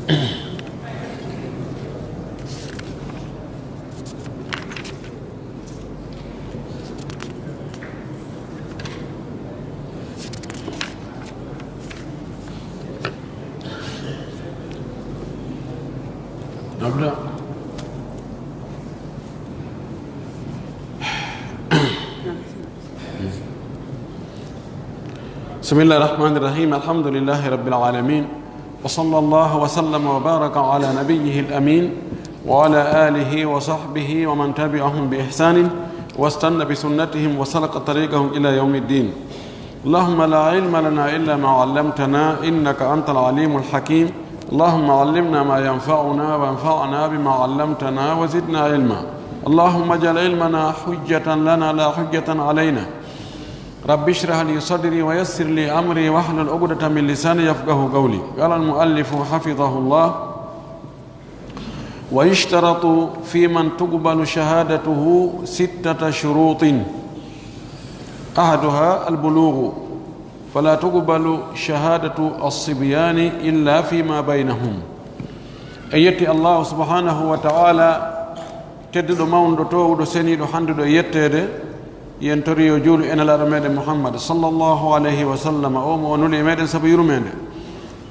نبدأ. بسم الله الرحمن الرحيم. الحمد لله رب العالمين، وصلى الله وسلم وبارك على نبيه الأمين وعلى آله وصحبه ومن تبعهم بإحسان واستنى بسنتهم وسلك طريقهم إلى يوم الدين. اللهم لا علم لنا إلا ما علمتنا إنك أنت العليم الحكيم. اللهم علمنا ما ينفعنا وانفعنا بما علمتنا وزدنا علما. اللهم اجعل علمنا حجة لنا لا حجة علينا. رب اشرح لي صدري ويسر لي أمري واحلل عقدة من لساني يفقهوا قولي. قال المؤلف حفظه الله: ويشترط في من تقبل شهادته 6 شروط، أحدها البلوغ، فلا تقبل شهادة الصبيان إلا فيما بينهم. أيتي الله سبحانه وتعالى تدد موندو تو سنيدو حندو يتede yentori yo juulu enalaɗo meɗen Muhammad sallallahu alayhi wa sallam o mo onuli e meɗen saabu yurmede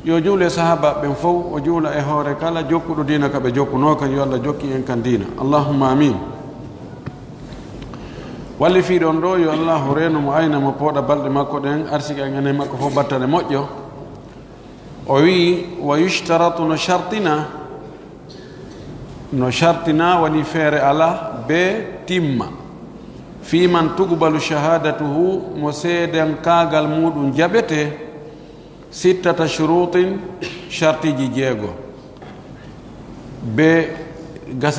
yo juulu e sahaba ɓen fof o juula e hoore kala jokkuɗo diina kaɓe jokkuno kan yo Allah jokki en kan diina. Allahumma amin. walli fiiɗon ɗo yo allahu reeno mo ayna mo pooɗa balɗe makko ɗen arsiki en enen makko fof battane moƴƴo. O wi wa yushtaratu no shartina woni feere ala be timma fi man tuqbalu shahadatuhu mo seeden kaagal muɗum jaɓete 6 shurutin shartiji 6 be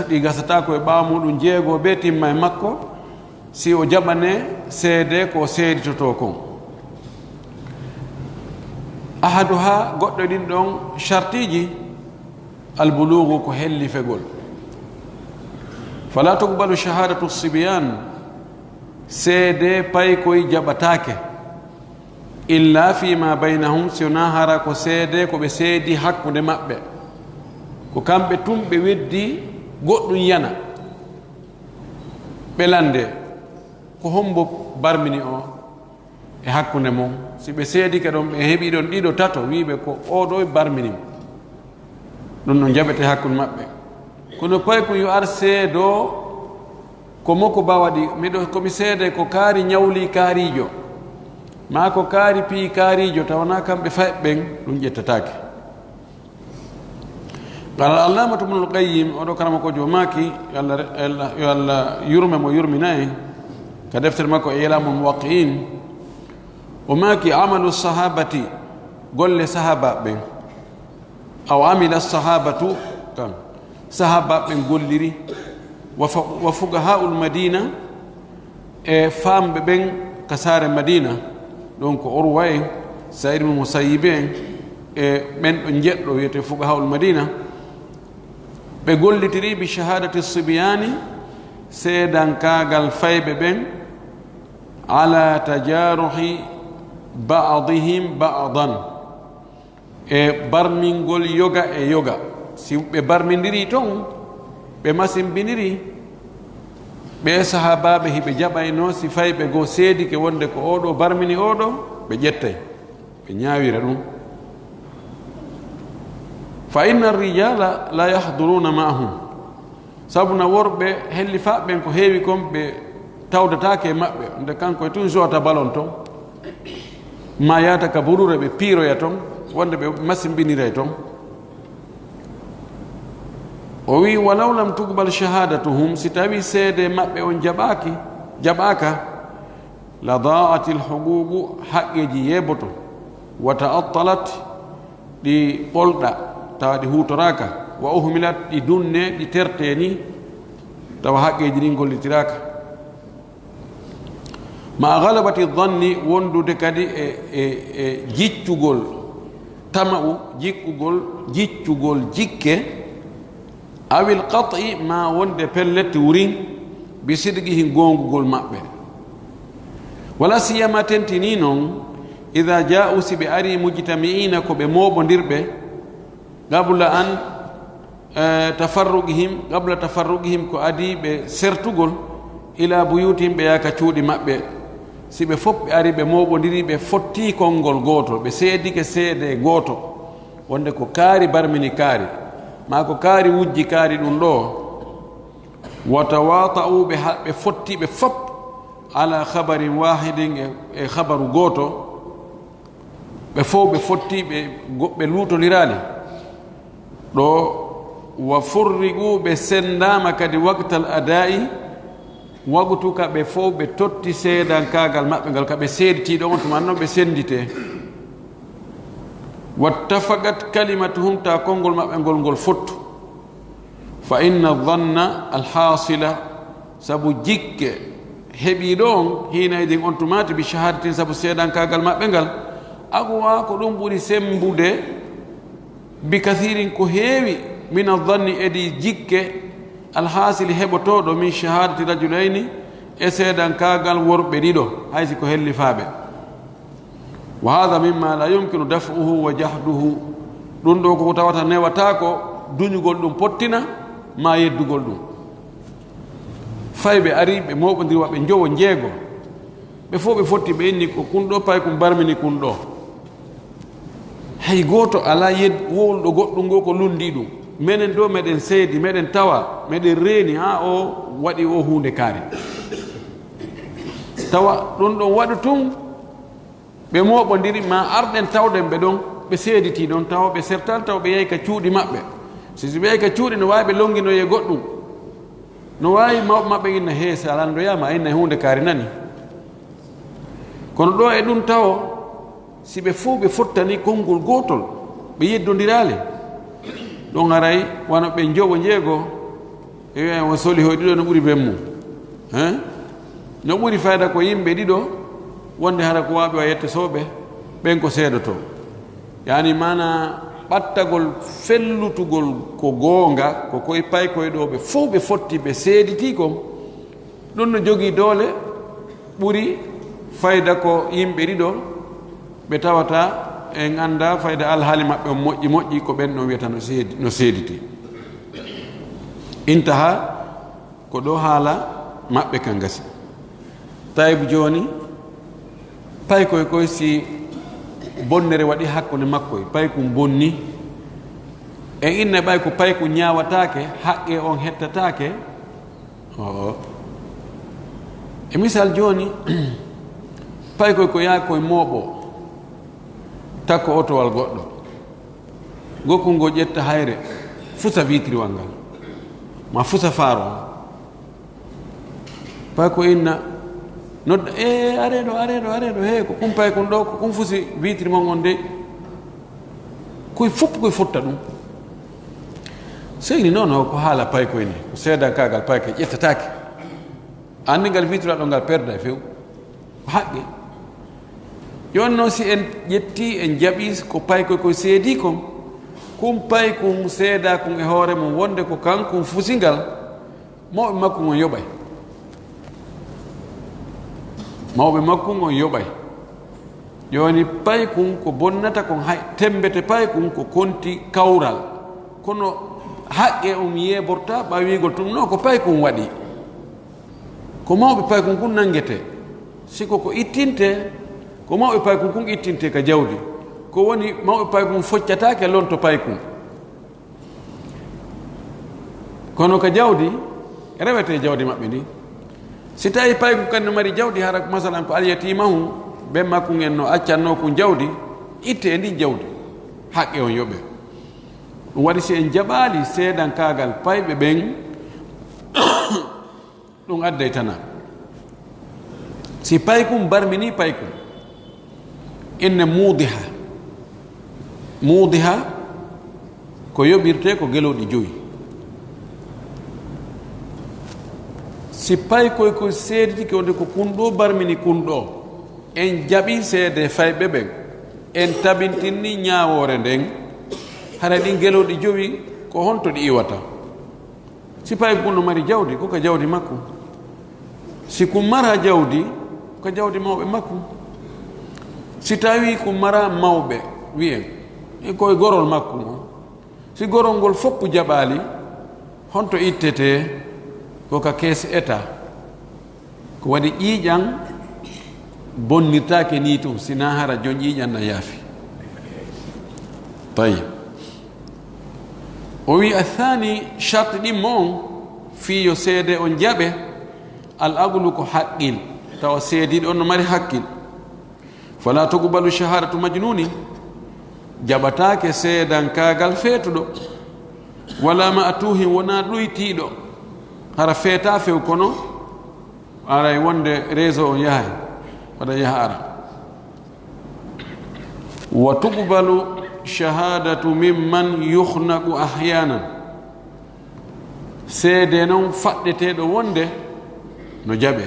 ɗi gasata ko e ɓaawa muɗum 6 be timma e makko si o jaɓane seede ko seeditoto kon. ahaduha goɗɗo ɗin ɗon shartiji albulugu ko hellifegol. fala tuqbalu shahadatu sibyan, seede paykoye jaɓatake illa fima baynahum, sona hara ko seede ko ɓe seedi hakkude maɓɓe, ko kamɓe tum ɓe weddi goɗɗum yana ɓelande ko hombo barmini o e hakkunde mum. si ɓe seedi ke ɗon ɓe heeɓi ɗon ɗiɗo tato wiɓe ko oɗo barmini ɗum ɗon jaɓete hakkude maɓɓe. kono pay ko yo ar seedo ko moko bawaɗi miɗo komi seede ko kaari ñawli kaarijo ma ko kaari pii kaarijo tawana kamɓe faɓɓen ɗum ƴettatake. qala allamatu ibnul qayyim, oɗo karama ko jo maaki yo Allah yurme mo yurmina en ka deftere makko e ilamul muwaqqi'in. o maaki amalu sahabati, golle sahaba ɓen, aw amila sahabatu kam sahaba ɓen golliri, wa fuqaha'ul madina e famɓe ɓen ka saare madina ɗon ko Urwa en, Sa'id ibn Musayyib en e ɓen ɗo jeɗɗo wiyete fuqaha'ul madina, ɓe gollitiri bi shahadati sibyani seedankaagal fayɓe ɓen ala tajaruhi ba'dihim ba'dan, e barmingol yoga e yoga. si ɓe barmidiri ton ɓe masimbiniri ɓe sahabaɓe hiɓe jaɓayno si fayɓe goo seedike wonde ko oɗo barmini oɗo, ɓe ƴettay ɓe ñaawira ɗum. fa inna rijala la yahduruna ma'ahum, sabuna worɓe helli faɓɓen ko heewi kon ɓe tawdatake e maɓɓe, nde kanko e tun jota balon ton ma yata ka burure ɓe piiroya ton wonde ɓe masimbinira ton. o wi walaw lam tuqbal shahadatuhum, si tawi seede maɓɓe on jaɓaka la da'at alhuququ, haqqeji yeeboto, wa ta'attalat, ɗi ɓolɗa tawa ɗi hutoraka, wa uhmilat, ɗi dunne ɗi terte ni tawa haqqeji ɗin gollitiraka. ma galabati dhanni, wondude kadi e jiccugol tama'u, jiccugol jikke, awil qat'i, ma wonde pelletti wurin bi sidqihi gongugol maɓɓe. wala siyama tentini noon ida ja'u, si ɓe ari mujtami'ina ko ɓe moɓodirɓe قبل أن تفرقهم قبل تفرقهم كو أدي بسرتغل إلى بيوتهم بياكا تشودي مأبي سيبه فوب أري بموبو ديري بفوتي كونغول غوتو بسيدي كسيدي غوتو wonde ko kaari barmini kaari ma ko kaari wujji kaari ɗum ɗo watawata'u ɓe fottiɓe fop ala khabarin wahidin e khabaru gooto ɓe fof ɓe fotti ɓe luutolirali ɗo wa furrigu ɓe sendama kadi waqtal adai wagtu ka ɓe fof ɓe totti seedankagal maɓɓe ngal ka ɓe seeditiɗo on tuma noon ɓe sendite wattafaqat kalimatuhum ta konngol maɓɓe ngol fottu fa inna dhanna alhasila sabu jikke heɓiɗo on hinaydin on tumati bi shahadatin sabu seedankagal maɓɓe ngal agwa ko ɗum ɓuri sembude bi kathirin ko heewi min adhanni edi jikke alhasili heɓotoɗo min shahadati rajulayni e seedankagal worɓe ɗiɗo haysi ko hellifaɓe wa hada mimma la yumkinu daf'uhu wa jahduhu ɗum ɗo ko tawata newata ko duñugol ɗum pottina ma yeddugol ɗum fayɓe ari ɓe moɓodiri waɓe jowo jeego ɓe fof ɓe fotti ɓe inni ko kunɗo pay kum barmini kunɗo hay gooto ala wowluɗo goɗɗum ngo ko lundi ɗum minen ɗo meɗen seedi meɗen tawa meɗen reeni ha o waɗi o hunde kaari tawa ɗum ɗon waɗu tun ɓe moɓodiri ma arɗen tawɗen ɓe ɗon ɓe seediti ɗon tawa ɓe sertal taw ɓe yehi ka cuuɗi maɓɓe si ɓe yehi ka cuuɗi no wawi ɓe longinoye goɗɗum no wawi mawɓe maɓɓe inna heese alandoyama inna hunde kaari nani kono ɗo e ɗum tawo si ɓe fof ɓe fottani konngol gotol ɓe yeddodirali ɗon aray wona ɓe joɓo jeego e wiya o soli hoy ɗiɗo no ɓuuri bemmu no ɓuuri fayda ko yimɓe ɗiɗo wonde hara ko waɓe wa yettosoɓe ɓen ko seedoto yani mana ɓattagol fellutugol ko goonga ko koye pay koye ɗo ɓe fof ɓe fotti ɓe seediti kom ɗum no jogii doole ɓuri fayda ko yimɓe ɗiɗo ɓe tawata en anda fayda alhaali maɓɓe on moƴƴi moƴƴi ko ɓen ɗon wiyata no seediti intaha ko ɗo haala maɓɓe kan gasi tayib joni pay koye koye si bonnere waɗi hakkunde makkoye pay kum bonni en inne ɓay ko pay ko ñawatake haqqe on hettatake e misal joni pay koye ko yaa koye mooɓo takko otowal goɗɗo gokku ngo ƴetta hayre fusa vitriwal ngal ma fusa faaro pay ko inna nodda areɗo he ko kum pay kon ɗo ko kum fusi vitri mon on de koye fopp koye fotta ɗum seyni noon ko haala pay koyne ko seedankagal pay koye ƴettatake andi ngal vitri waɗo ngal perda e few ko haqqe joni noon si en ƴetti en jaɓi ko pay koye koye seedi kon kum pay kum seeda kum e hoore mum wonde ko kankum fusingal mawɓe makko on yoɓay mawɓe makko on yoɓay joni pay kum ko bonnata kon hay tembete pay kum ko konti kawral kono haqqe on yeborta ɓawigol tum non ko pay kum waɗi ko mawɓe pay kum kun nangete siko ko ittinte ko mawɓe pay kum kun ittinte ka jawdi ko woni mawɓe pay kum foccatake lonto pay kum kono ka jawdi rewete jawdi maɓɓe ndi si tawi pay kum kandi mari jawdi hara masalan ko alyatimahu ɓe makkum en no accanno kum jawdi itte e ndin jawdi haqqe on yoɓe ɗum waɗi si en jaɓali seedankagal payɓe ɓen ɗum adday tana si pay kum barmini pay kum inne muudiha ko yoɓirte ko geloɗi joyi si pay koye ko seediti wonde ko kunɗo barmini kunɗo en jaɓi seede fayɓe ɓen en tabintinni ñaawore nden hara ɗin geloɗi jowi ko honto ɗi iwata si pay kunɗo mari jawdi koko jawdi makko si kum mara jawdi ko jawdi mawɓe makko si tawi kum mara mawɓe wiyen koye gorol makko o si gorol ngol foppu jaɓali honto ittete ko ka kees état ko waɗi ƴiiƴan bonnirtake ni tum sina hara jon ƴiiƴan na yaafi tayib o wi athani charte ɗimmo on fi yo seede on jaɓe al aglu ko haqqil tawa seediɗo on no mari haqqil fala tuqbalu shahadatu majnuni jaɓatake seedankagal feetuɗo wala ma atuhin wona ɗoytiɗo hara feeta few kono aray wonde réseau on yahay waɗa yaha ara wa tuqbalu shahadatu mimman yuhnaqu ahyanan seede noon faɗɗeteɗo wonde no jaɓe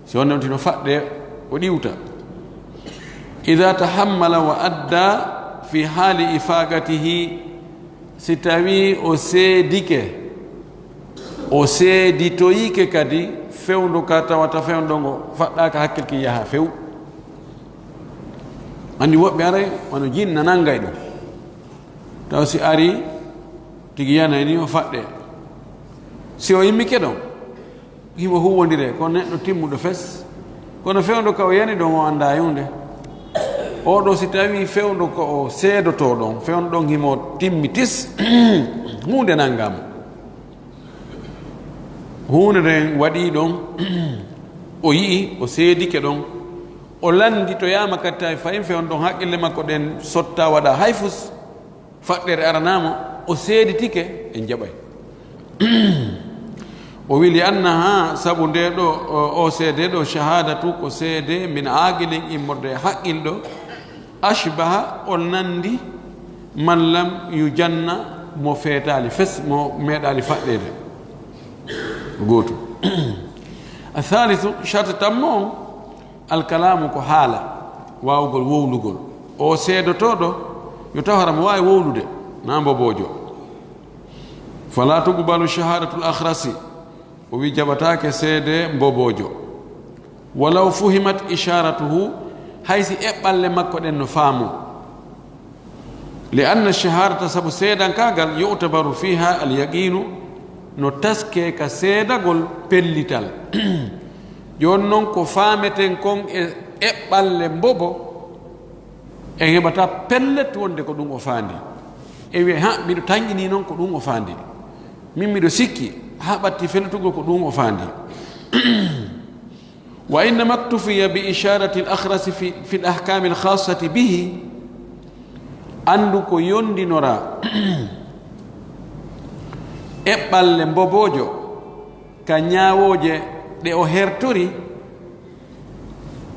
si wonde onti no faɗɗe o ɗiwta ida tahammala wa adda fi hali ifaqatihi si tawi o seedike o seeditoyike kadi fewndu ka tawata fewndu ngo faɗɗaka hakkil ki yaha few andi woɓɓe aray wono jinna nangay ɗum taw si ari tigi yanay ni o faɗɗe si o yimmi keɗon himo huwodire ko neɗɗo timmuɗo fes kono fewndu ka o yani ɗon o anda yunde oɗo si tawi fewndu ko o seedoto ɗon fewndu ɗon himo timmi tis hunde nangama hunde nden waɗi ɗon o yii o seedike ɗon o landi to yama kadi tawi fayin fewndu ɗon haqqille makko ɗen sotta waɗa hayfus faɗɗere aranamo o seeditike en jaɓay o wili annaha sabu nde ɗo o seede ɗo shahadatu ko seede min aqilin immorde haqqilɗo ashbaha o nandi man lam yujanna mo feetali fes mo meeɗali faɗɗede gooto athalithu charte tammo on alkalamu ko haala wawgol wowlugol o seedotoɗo yo taw hara mo wawi wowlude na mbobojo fala tuqbalu shahadatu l akhrasi o wi jaɓatake seede mbobojo walaw fuhimat isharatuhu haysi eɓɓalle makko ɗen no faamo li anna shahadata sabu seedankagal yutabaru fiha alyaqinu no taske ka seedagol pellital joni noon ko faameten kon e eɓɓalle mbobo en heɓata pellet wonde ko ɗum o faandi e wiye ha mbiɗo tanƴini noon ko ɗum o faandi min mbiɗo sikki ha ɓatti feltugol ko ɗum o faandi wa innama iktufiya bi isharati l akhrasi fi l ahkami l khassati bihi andu ko yondinora eɓɓalle mbobojo ka ñaawoje ɗe o hertori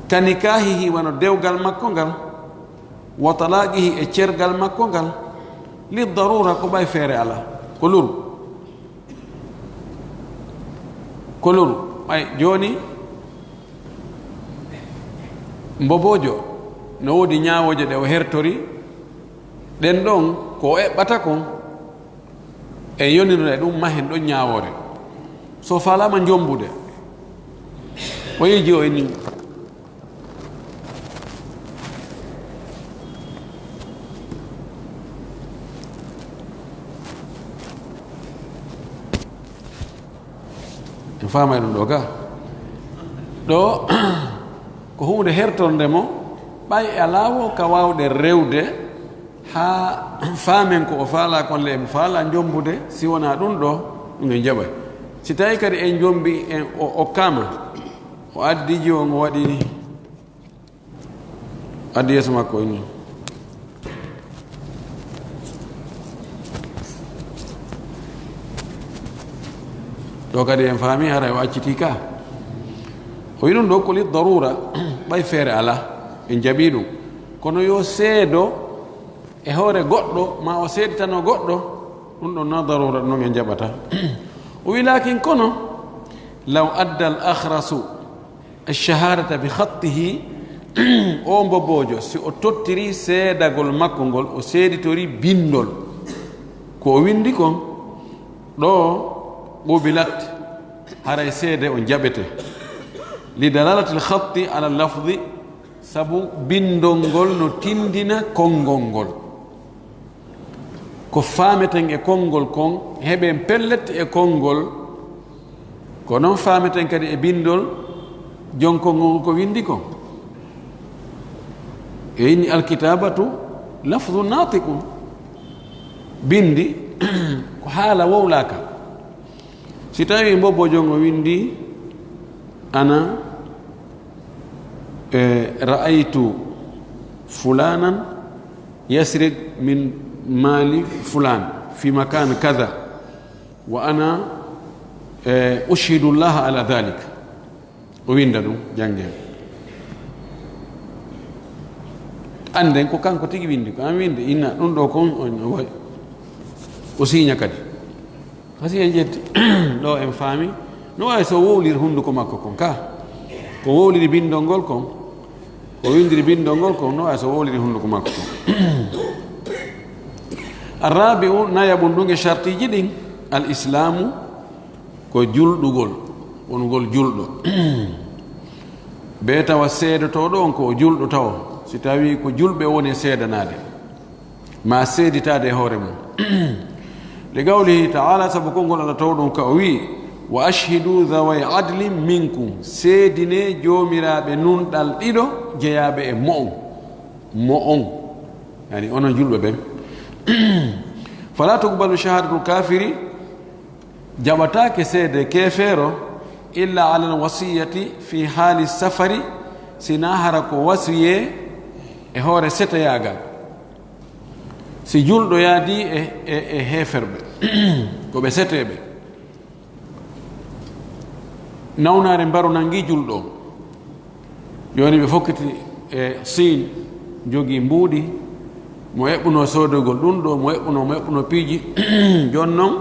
ka nikahihi wano dewgal makko ngal wa talaqihi e cergal makko ngal li darura ko ɓay feere ala ko luru ɓay joni mbobojo no woodi ñaawoje ɗe o hertori ɗen ɗon ko eɓɓata kon e yoninoɗe ɗum mahen ɗon ñaawore so falama jombude o yiji o eni en famay ɗum ɗo ga ɗo ko hunde hertorde mo ɓay e alawo ka wawɗe rewde ha faamen ko o faala kon le en faala jombude si wona ɗum ɗo ɗum en jaɓay si tawi kadi en jombi en o kama o addiji on o waɗi ni addi yeeso makko ni ɗo kadi en faami hara o acciti ka o wi ɗum ɗo ko li darura ɓay feere ala en jaɓi ɗum kono yo seedo e hoore goɗɗo ma o seeditano goɗɗo ɗum ɗon na darura ɗum en jaɓata o wi lakin kono law adda al akhrasu alshahadata bi khattihi o mbobojo si o tottiri seedagol makko ngol o seeditori bindol ko o windi kon ɗo ɓubilat haray seede o jaɓete li dalalati lkhatti ala lafdi sabu bindol ngol no tindina konngol ngol ko fameten e konngol kon heɓen pellet e konngol ko noon fameten kadi e bindol jonkol ngol ko windi ko e inni alkitabatu lafdu natiqu bindi ko haala wowlaka si tawi mbobbo jongo windi ana ra'aytu fulanan yasrid min mali fulan fi makan kadha wa ana ushhidu llaha ala dhalik o winda ɗum jangen anden ko kanko tigi windi ko an winde inna ɗum ɗo kon o siña kadi hasi en jetti ɗo en faami no wawi so wowlir hunduko makko kon ka ko wowliri bindol ngol kon ko windiri bindol ngol kon no wawi so wowliri hunduko makko kon arrabi'u nayaɓum ɗum e chartiji ɗin al islamu ko julɗugol wongol julɗo be tawa seedotoɗo on ko julɗo taw si tawi ko julɓe woni seedanade ma seeditade e hoore mum li qawlihi taala sabu konngol Allah taw ɗum ka o wi wa ashhidu dhawai adlin minkum seedine joomiraɓe nunɗal ɗiɗo jeeyaɓe e mo on yani onon julɓe ɓen fala tuqbalu shahadatu kafiri jaɓatake seede kefeero illa ala alwasiyati fi haali safari sina hara ko wasiye e hoore setoyagal si julɗo yaadi e heferɓe ko ɓe seteɓe nawnare mbaru nangi julɗo joni ɓe fokkiti e sin jogii mbuuɗi mo eɓɓuno sodogol ɗum ɗo mo eɓɓuno piiji joni noon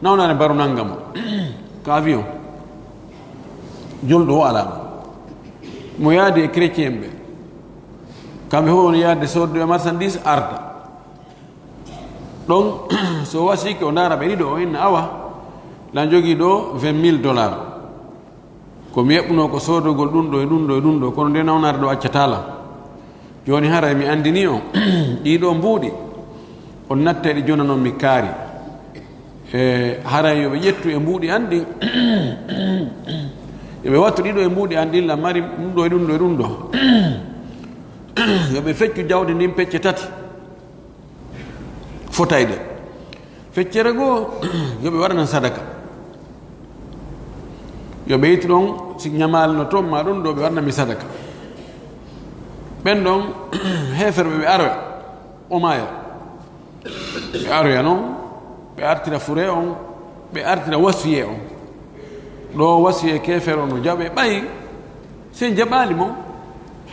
nawnare mbaru nanga mo ko avion julɗo o alama mo yaadi e chrétien ɓe kamɓe fof woni yaade soddo e marchandise arda ɗon so wasiki o ndaara ɓe ɗiɗo o inna awa lan jogii ɗo $20,000 ko mi eɓɓuno ko sodogol ɗum ɗo e ɗum ɗo e ɗum ɗo kono nde nawnare ɗo accatala joni hara mi andini on ɗiɗo mbuuɗi on natteɗe jona noon mi kaari haray yoɓe ƴettu e mbuuɗi an ɗin yoɓe wattu ɗiɗo e mbuuɗi an ɗin la mari ɗum ɗo e ɗum ɗo e ɗum ɗo yoɓe feccu jawdi ndin pecce tati fotayde feccere goo yoɓe waɗanan sadaka yoɓe yitti ɗon si ñamalno toon ma ɗum ɗo ɓe waɗanami sadaka ɓen ɗon heferɓe ɓe aroya omaya ɓe aroya noon ɓe artira fure on ɓe artira wasiye on ɗo wasiye kefere on no jaɓe ɓayi sen jaɓali mo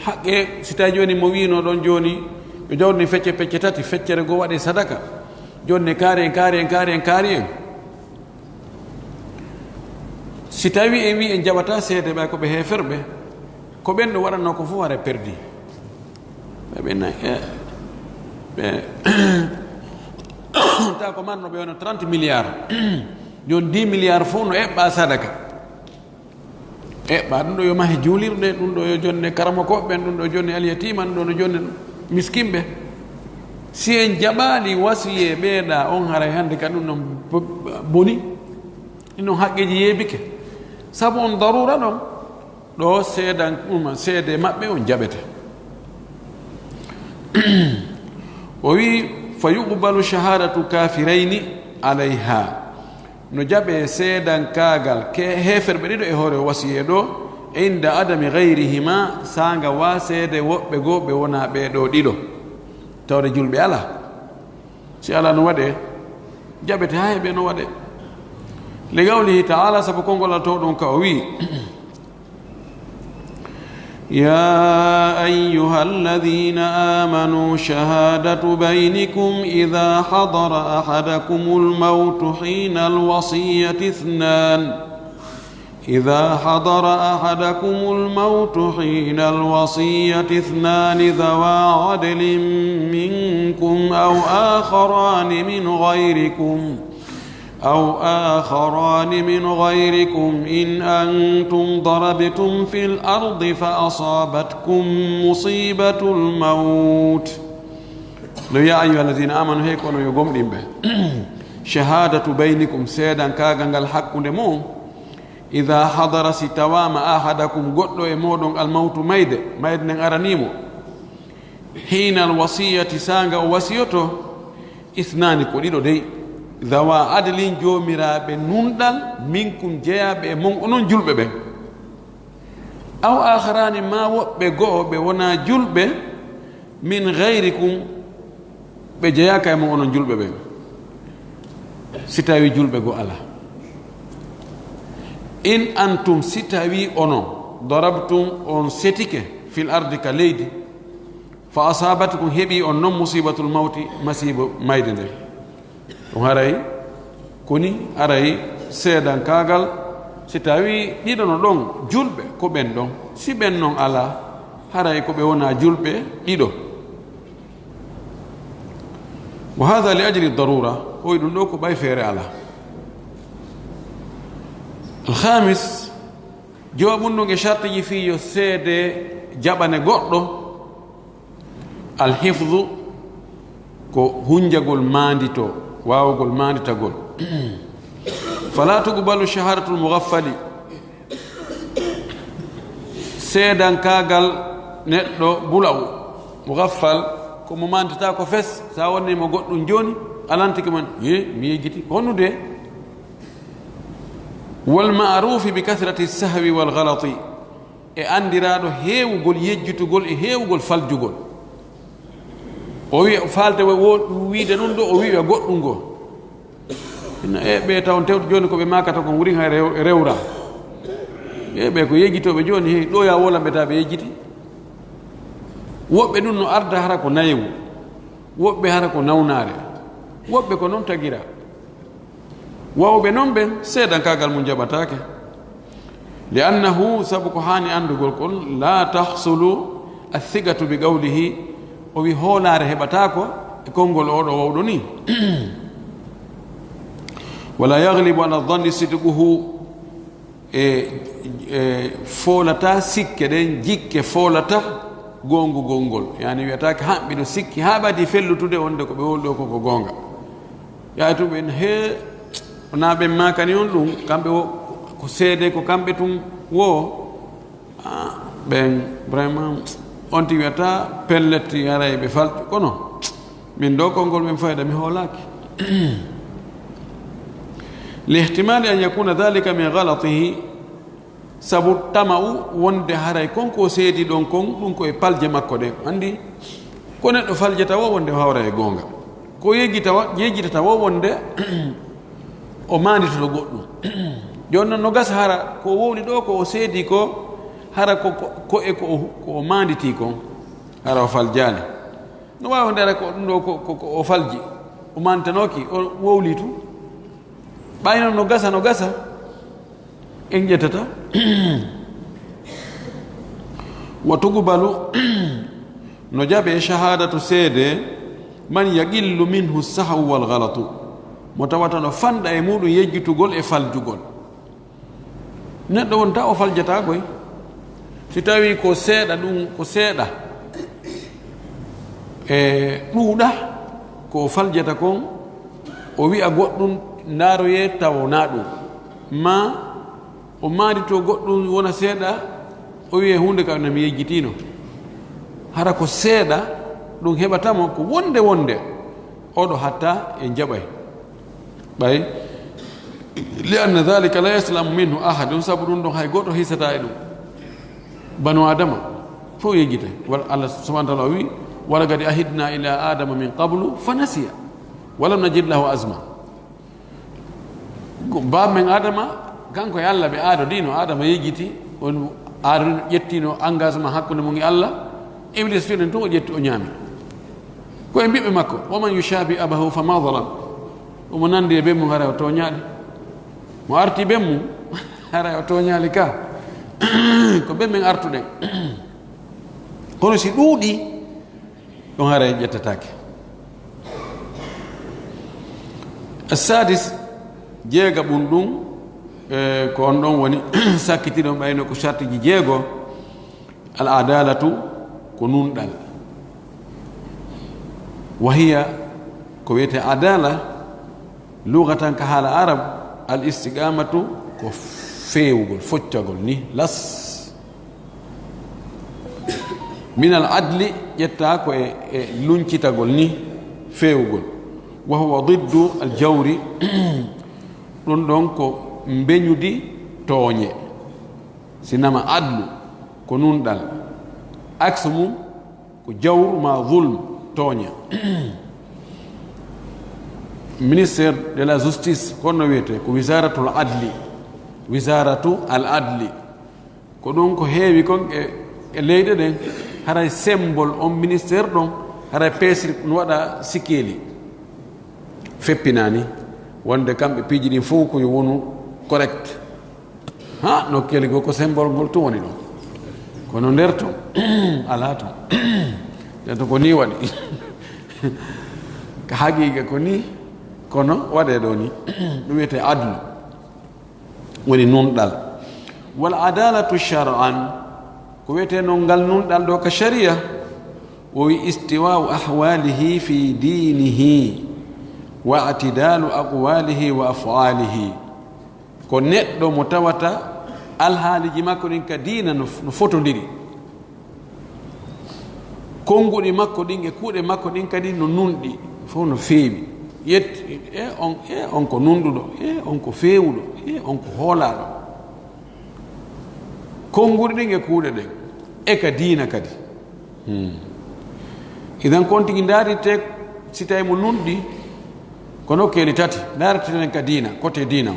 haqqe si tawi joni mo wino ɗon joni ɓe jawdini fecce pecce tati feccere goo waɗe sadaka joni kaari en si tawi en wi en jaɓata seede ɓay koɓe heferɓe ko ɓen ɗo waɗanno ko fof wara perdi ɓe ta ko manno ɓe wono 30 milliards joni 10 milliards fof no eɓɓa sadaka eɓɓa ɗum ɗo yo mahe juulirɗe ɗum ɗo yo jonne karama koɓɓen ɗum ɗo jonne alyatima ɗum ɗo no jonne miskimɓe si en jaɓali wasiye ɓeeɗa on haray hande ka ɗum ɗon boni ɗin ɗon haqqeji yeebike sabu on darura ɗon ɗo seedan ɗuma seede maɓɓe on jaɓete o wi fa yuqbalu shahadatu kafirayni alayha no jaɓe seedankaagal ke heferɓe ɗiɗo e hoore wasiye ɗo inda adami gayrihima sanga wa seede woɓɓe goo ɓe wona ɓeeɗo ɗiɗo tawde julɓe ala si ala no waɗe jaɓete ha heɓe no waɗe li qawlihi taala sabu konngol Allah to ɗum ka o wi يا أيها الذين آمنوا شهادة بينكم إذا حضر أحدكم الموت حين الوصية اثنان ذوى عدل منكم أو آخران من غيركم إن أنتم ضربتم في الأرض فأصابتكم مصيبة الموت no ya ayyuha alladhina amanu he kono yo gomɗimɓe shahadatu baynikum seedan kagal ngal hakkunde mum ida hadara si tawama ahadakum goɗɗo e moɗon almawtu mayde nden aranimo hina alwasiyati sanga o wasiyoto ithnani ko ɗiɗo dey dawa adlin jomiraɓe nunɗal minkum jeyaɓe e mon onon julɓe ɓe aw akharani ma woɓɓe go'o ɓe wona julɓe min gayrikum ɓe jeyaka e mon onon julɓe ɓe si tawi julɓe go ala in antum si tawi onon darabtum on setike fil ardi ka leydi fa asabatukum heeɓi on noon musibatul mawti masiba mayde nde ɗum haray koni aray seedan kagal si tawi ɗiɗono ɗon julɓe ko ɓen ɗon si ɓen noon ala haray ko ɓe wona julɓe ɗiɗo wa hada li ajli darura hoy ɗum ɗo ko ɓay feere ala alhamis jooɓum ɗum e charte ji fi yo seede jaɓane goɗɗo alhifdu ko hunjagol mandito wawugol manditagol fala tuqbalu shahadatul mughaffali seedan kagal neɗɗo bulaw mughaffal ko mo mandita ko fes sa wonnimo goɗɗum joni alantiki man mi yejjiti honnude wal ma'rufi bi kathrati sahwi wal ghalati e andiraɗo heewugol yejjutugol e heewugol faljugol o wi falde wiide ɗum ɗo o wiwa goɗɗum ngo ɓe taw tewto joni koɓe makata kon wuri hay rewra ɓe ko yejjitoɓe joni hey ɗo ya wolamɓe ta ɓe yejjiti woɓɓe ɗum no arda hara ko nayewu woɓɓe hara ko nawnare woɓɓe ko noon tagira wawɓe noon ɓen seedan kagal mum jaɓatake li annahu sabu ko hani andugol kon la tahsulu athigatu bi qawlihi o wi hoolare heɓatako e konngol oɗo wawɗo ni wala yaglibu ala dhanni sidquhu e foolata sikke ɗen jikke foolata gongugol ngol yani wiyatake hamɓiɗo sikki ha ɓadi fellutude wonde ko ɓe woli ɗo koko gonga yaytuɓen he wona ɓen makani on ɗum kamɓe ko seede ko kamɓe tun wo ɓen vraiment on ti wiyata pelletti aray ɓe falɓe kono min ɗo konngol ɓen fayda mi hoolaki lihtimali an yakuna dhalika min galatihi sabu tama'u wonde haray konko seedi ɗon kon ɗum koye palje makko ɗen andi ko neɗɗo faljata wo wonde hawra e gonga ko yejjitata wo wonde o manditoto goɗɗum joni noon no gasa hara ko wowli ɗo ko o seedi ko hara ko o manditi kon hara o faljali no wawi wonde hara ko ɗum ɗo ko o falji o manditanoki o wowli tu ɓay noon no gasa en ƴettata wa tuqbalu no jaɓe shahadatu seede man yaqillu minhu sahwu wal galatu mo tawata no fanɗa e muɗum yejjutugol e faljugol neɗɗo wonta o faljata koy si tawi ko seeɗa ɗum ko seeɗa e ɗuuɗa ko faljata kon o wi'a goɗɗum ndaaroye tawona ɗum ma o maadito goɗɗum wona seeɗa o wiye hunde ka nami yejjitino hara ko seeɗa ɗum heɓatamo ko wonde oɗo hatta e jaɓay ɓay li anna dhalika la yaslamu minhu ahadun sabu ɗum ɗon hay goɗɗo hisata e ɗum banu adama fof yejjitay wala allah subahana taala o wi wala gadi ahidna ila adama min qablu fa nasiya walam najid lahu asma bab men adama kanko e allah ɓe aadodino adama yejjiti on aado ƴettino engagement hakkude mum e allah iblis fiɗen tun o ƴetti o ñaami koye mbiɓe makko waman yushabi abahu fama dalam omo nandi e ɓen mum hara o toñaali mo arti ɓen mum hara o toñaali ka ko ɓen men artuɗen kono si ɗuuɗi ɗon hara e ƴettatake assadis jeega ɓum ɗum ko on ɗon woni sakkitiɗon ɓayno ko charte ji jeego al adalatu ko nunɗal wahiya ko wiyete adala lugatan ka haala arab al istiqamatu ko feewugol foccagol ni las min al adli ƴetta ko e luncitagol ni feewugol wa huwa diddu al jawri ɗum ɗon ko mbeñudi tooñe sinama adlu ko nunɗal axe mum ko jawru ma zulm tooña ministère de la justice konno wiyete ko wisaratul adli wisaratu al adli ko ɗum ko heewi kon e leyɗe ɗen haray symbole on ministère ɗon haray peesri no waɗa sikkeeli feppinani wonde kamɓe piiji ɗin fof koye wonu correct ha nokkeli goo ko symbole ngol tun woni ɗon kono nder to ala ton ƴetta ko ni waɗi ko haqiqa ko ni kono waɗe ɗo ni ɗum wiyete adlu woni nunɗal wal adalatu shar'an ko wiyete no ngal nunɗal ɗo ka sharia o wi istiwa'u ahwalihi fi dinihi wa atidalu aqwalihi wa af'alihi ko neɗɗo mo tawata alhaaliji makko ɗin ka diina no fotodiri konnguɗi makko ɗin e kuuɗe makko ɗin kadi no nunɗi fof no feewi yetti on ko nunɗuɗo on ko feewuɗo on ko hoolaɗo konnguɗi ɗin e kuuɗe ɗen e ka diina kadi idan kon tigi daarite si tawi mo nunɗi ko nokkeeli tati daareteten ka diina côté diina o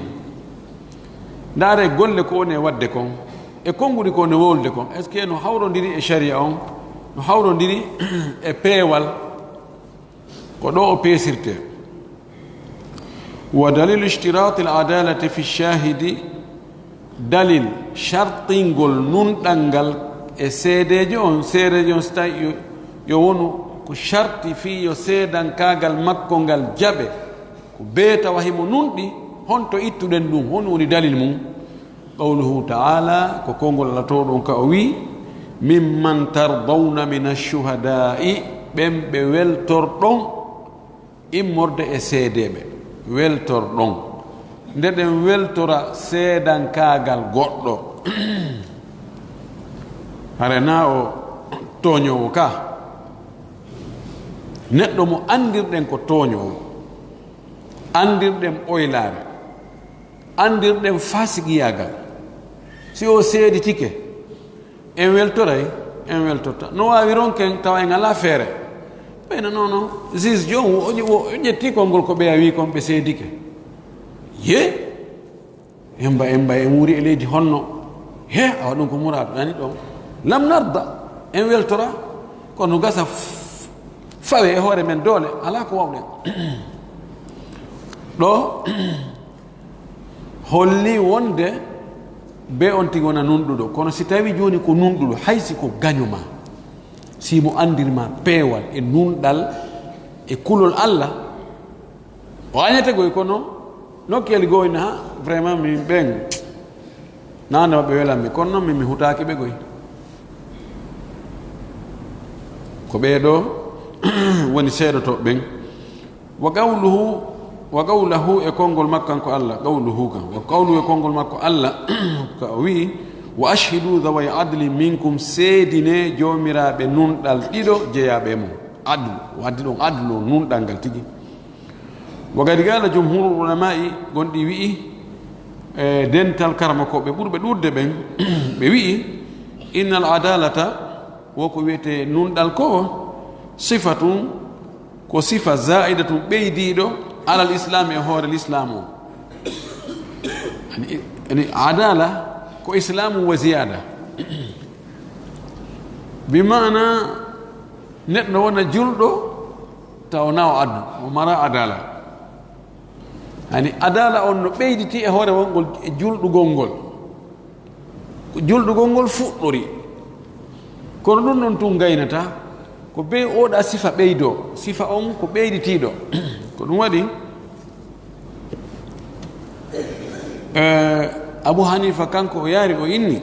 ndaare golle ko woni e wadde kon e konnguɗi ko ne wolde kon est ce que no hawrodiri e sharia on no hawrodiri e peewal ko ɗo o peesirte wa dalilu ishtirati al adalati fi shahidi dalil shartingol nunɗal ngal e seedejo on so tawi yo wonu ko sharti fi yo seedankagal makko ngal jaɓe ko beeta wahimo nunɗi honto ittuɗen ɗum hon woni dalil mum qawluhu taala ko kongol Allah to ɗon ka o wi mimman tardawna min ashuhada'i ɓen ɓe weltorɗon immorde e seedeɓe weltorɗon nde ɗen weltora seedankagal goɗɗo harena o tooñowo ka neɗɗo mo andirɗen ko tooñowo andirɗen ɓoylare andirɗen fasiqiyagal si o seeditike en weltoray en weltorta no wawi ronken tawa en ala feere ɓeyna noon juge jomum o ƴetti konngol ko ɓeya wi kon ɓe seedike ye en wuri e leydi honno he awa ɗum ko murado ani ɗon lam narda en weltora kono gasa fawe e hoore men doole ala ko wawɗen ɗo holli wonde be on tigi wona nunɗuɗo kono si tawi joni ko nunɗuɗo haysi ko gañoma simo andirma peewal e nunɗal e kulol Allah o añete goy kono nokkeli goyna ha vraiment min ɓen nande maɓɓe welanmi kono noon min mi hutaki ɓe goy ko ɓeeɗo woni seeɗotoɓe ɓen wa qawluhu e konngol makko kanko Allah qawluhu kan wa qawluhu e konngol makko Allah ka o wi wa ashhidu dhawai adli minkum seedine joomiraɓe nunɗal ɗiɗo jeeyaɓe mum adlu waddi ɗon adlu nunɗal ngal tigi wa kadi gala jumhurul ulama'i gonɗi wi'i e dental karama ko ɓe ɓurɓe ɗurde ɓen ɓe wi'i innal adalata woko wiyete nunɗal ko sifatun ko sifa zaidatum ɓeydiɗo alal islam e hoore l'islam o ani adala ko islamu wa ziyada bimana neɗɗo wona julɗo tawna o addu o mara adala ani adala on no ɓeyditi e hoore wongol e julɗugol ngol julɗugol ngol fuɗɗori kono ɗum ɗon tun gaynata ko be oɗa sifa ɓeydo sifa on ko ɓeyditiɗo ko ɗum waɗi Abu Hanifa kanko o yaari o inni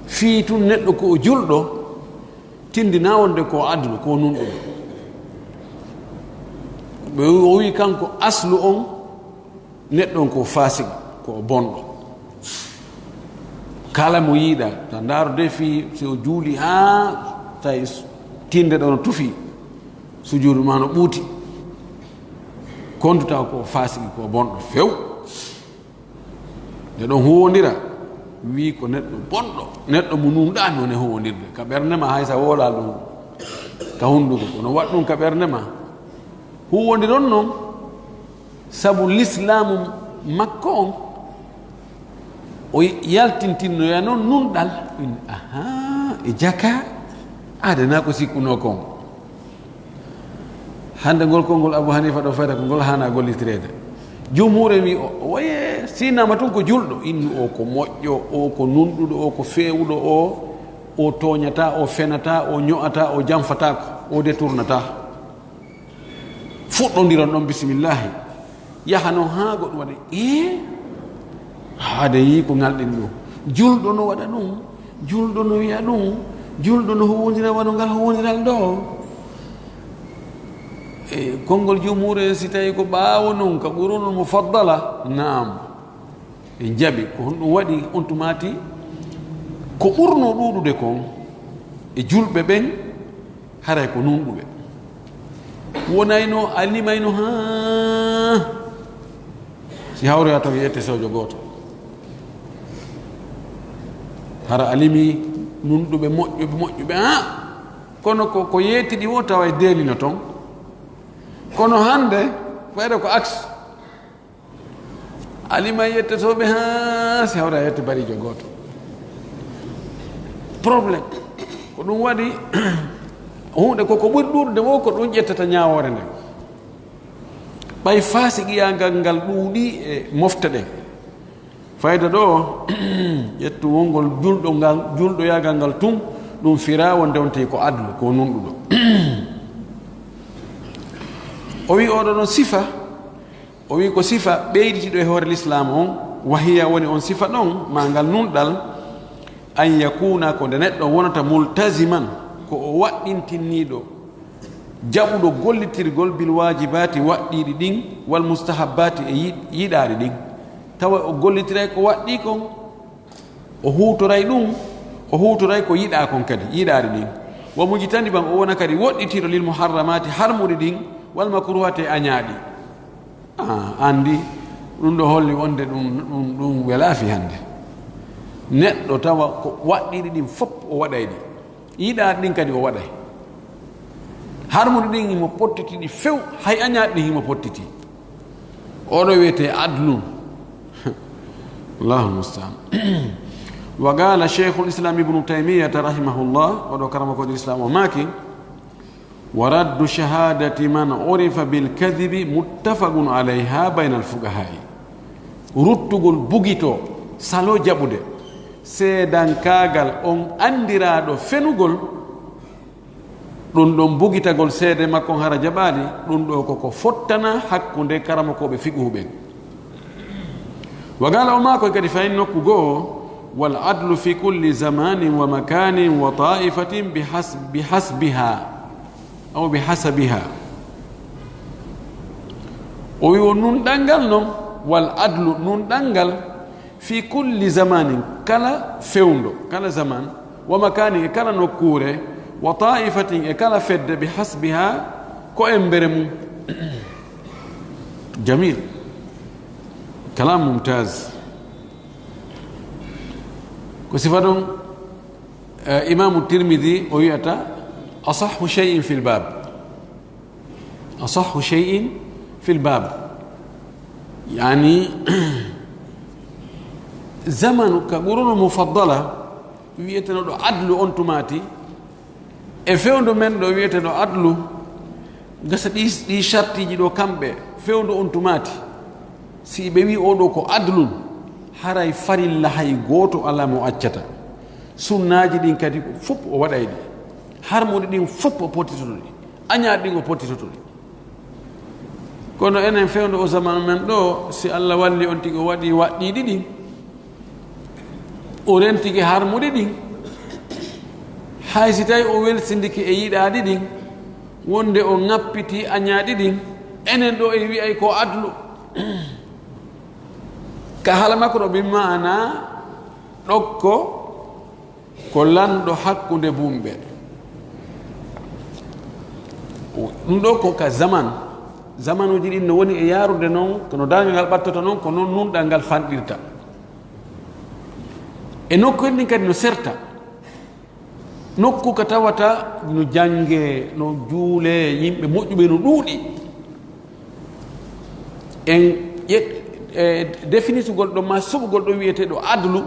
fii tun neɗɗo ko o julɗo tindina wonde ko adlu ko nunɗuɗo ɓe o wi kanko aslu on neɗɗon ko fasik ko bonɗo kala mo yiiɗa ta ndaarode fi so o juuli ha tawi tinde ɗo no tufi sujuudu ma no ɓuuti konduta ko fasiki ko bonɗo few nde ɗon huwodira wi ko neɗɗo bonɗo neɗɗo mo numɗani woni huwodirde ka ɓernde ma hay sa woolal ɗum ka hunduko kono waɗ ɗum ka ɓernde ma huwodiron noon sabu l'islamu makko on o yaltintinnoya noon nunɗal aha e jaka adana ko sikkuno kon hande ngol konngol Abou Hanifa ɗo fayta ko ngol hana gollitirede jumhure wi oye sinama tun ko julɗo innu o ko moƴƴo o ko nunɗuɗo o ko fewuɗo o toñata o fenata o ño'ata o janfatako o détournata fuɗɗodiron ɗon bisimillahi yaha noon ha goɗɗum waɗa haade yi ko ngalɗen ɗo julɗo no waɗa ɗum julɗo no wiya ɗum julɗo no huwodira waɗo ngal huwodiral ɗo e konngol jumhure si tawi ko ɓaawo noon ka ɓurono mufaddala naam e jaɓi ko honɗum waɗi on tumati ko ɓurno ɗuɗude kon e julɓe ɓen haray ko nunɗuɓe wonayno alimayno ha si hawroya taw yette sewjo goto hara alimi nunɗuɓe moƴƴuɓe ha kono ko yeetiɗi o tawa e deelino toon kono hande fayde ko axe alima yettetoɓe ha si hawra yette barijo goto probléme ko ɗum waɗi hunde koko ɓuri ɗuɗude wo ko ɗum ƴettata ñawore nde ɓay fasiqiyangal ngal ɗuuɗi e mofta ɗen fayda ɗo ƴettu wongol julɗoyagal ngal tun ɗum fira wonde wonte ko adlu ko nunɗuɗo o wi oɗo ɗon sifa o wi ko sifa ɓeyditiɗo e hoore l'islam on wahiya woni on sifa ɗon ma ngal nunɗal an yakuna ko nde neɗɗo wonata multasiman ko o waɗɗintinniɗo jaɓuɗo gollitirgol bil wajibati waɗɗiɗi ɗin wal mustahabbati e yiɗaɗi ɗin tawa o gollitiray ko waɗɗi kon o hutoray ɗum o hutoray ko yiɗa kon kadi yiɗaɗi ɗin wo mujitandi ɓam o wona kadi woɗɗitiɗo lil muharramati harmuɗi ɗin wal makruhati añaaɗi andi ɗum ɗo holli wonde ɗum welaafi hannde neɗɗo tawa ko waɗɗiɗi ɗin fof o waɗay ɗi yiɗaaɗi ɗin kadi o waɗay harmuɗi ɗin himo pottiti ɗi few hay añaaɗi ɗin himo pottiti oɗo wiyete adlun allahu mustaan wa qala cheikhu l'islam ibnu taymiyata rahimahullah oɗo karama koɗo l'islam o maaki ورد شهادة من عرف بالكذب متفق عليها بين الفقهاء رتغول بوغيتو سالو جابودي سيدان كاغال اون انديرادو فنوغول ɗum bugitagol seede makko hara jaɓaali ɗum ɗo koko fottana hakkunde karamakoɓe fiqhuɓen wa gala o makoy kadi fayin nokku goo wal adlu fi kulli zamanin wa makanin wa ta'ifatin bihasbiha aw bihasabiha o wi o nunɗal ngal noon wal adlu nunɗal ngal fi kulli zamanin kala fewndo kala zaman wa makanin e kala nokkure wa ta'ifatin e kala fedde bihasbiha ko en mbere mum jamil kalam mumtaz ko sifa ɗon imamu tirmidi o wiyata أصح شيء في الباب أصح شيء في الباب يعني زمن كقرون مفضلة ويتنا دو عدل أنتماتي إفيوندو من دو ويتنا عدل gasa ɗi chartiji ɗo kamɓe fewndo on tumati si ɓe wi oɗo ko adlun haray farilla hay gooto ala mo accata sunnaji ɗin kadi fof o waɗay ɗi harmuɗi ɗin fof o pottitotoɗi añaɗi ɗin o pottitotoɗi kono enen fewndo o zaman men ɗo si Allah walli on tigi o waɗi waɗɗiɗi ɗin o rentigi harmuɗi ɗin hay si tawi o welsindiki e yiɗaɗi ɗin wonde o ŋappiti añaɗi ɗin enen ɗo e wi'ay ko adlu ka haala makko ɗo ɓe mana ɗokko ko lanɗo hakkunde bumɓe ɗum ɗo ko ka zamanuji ɗin no woni e yarude noon kono dagal ngal ɓattoto noon ko noon nunɗal ngal fanɗirta e nokku en ɗin kadi no serta nokku ka tawata no jange no juule yimɓe moƴƴuɓe no ɗuuɗi en définisugol ɗo ma suɓugol ɗo wiyeteɗo adlu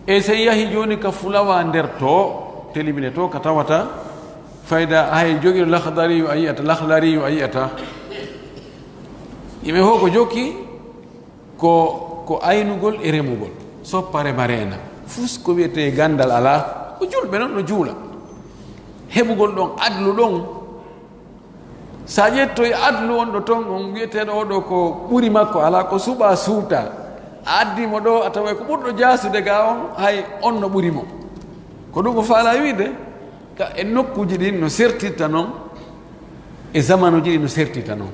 e sen yahi joni ka fulawa nder to telimine to ka tawata fayda hay jogiɗo lahdariyu a yiyata yimɓe ho ko jokki ko aynugol e remugol soppa rema reena fus ko wiyete gandal ala ko julɓe noon no juula heɓugol ɗon adlu ɗon sa ƴettoy adlu on ɗo ton on wiyeteɗo oɗo ko ɓuri makko ala ko suɓa suuta a addimo ɗo a tawa ko ɓurɗo jasude ga on hay on no ɓurimo ko ɗum ko faala wiide ka e nokkuji ɗin no sertirta noon e zamanuji ɗi no sertirta noon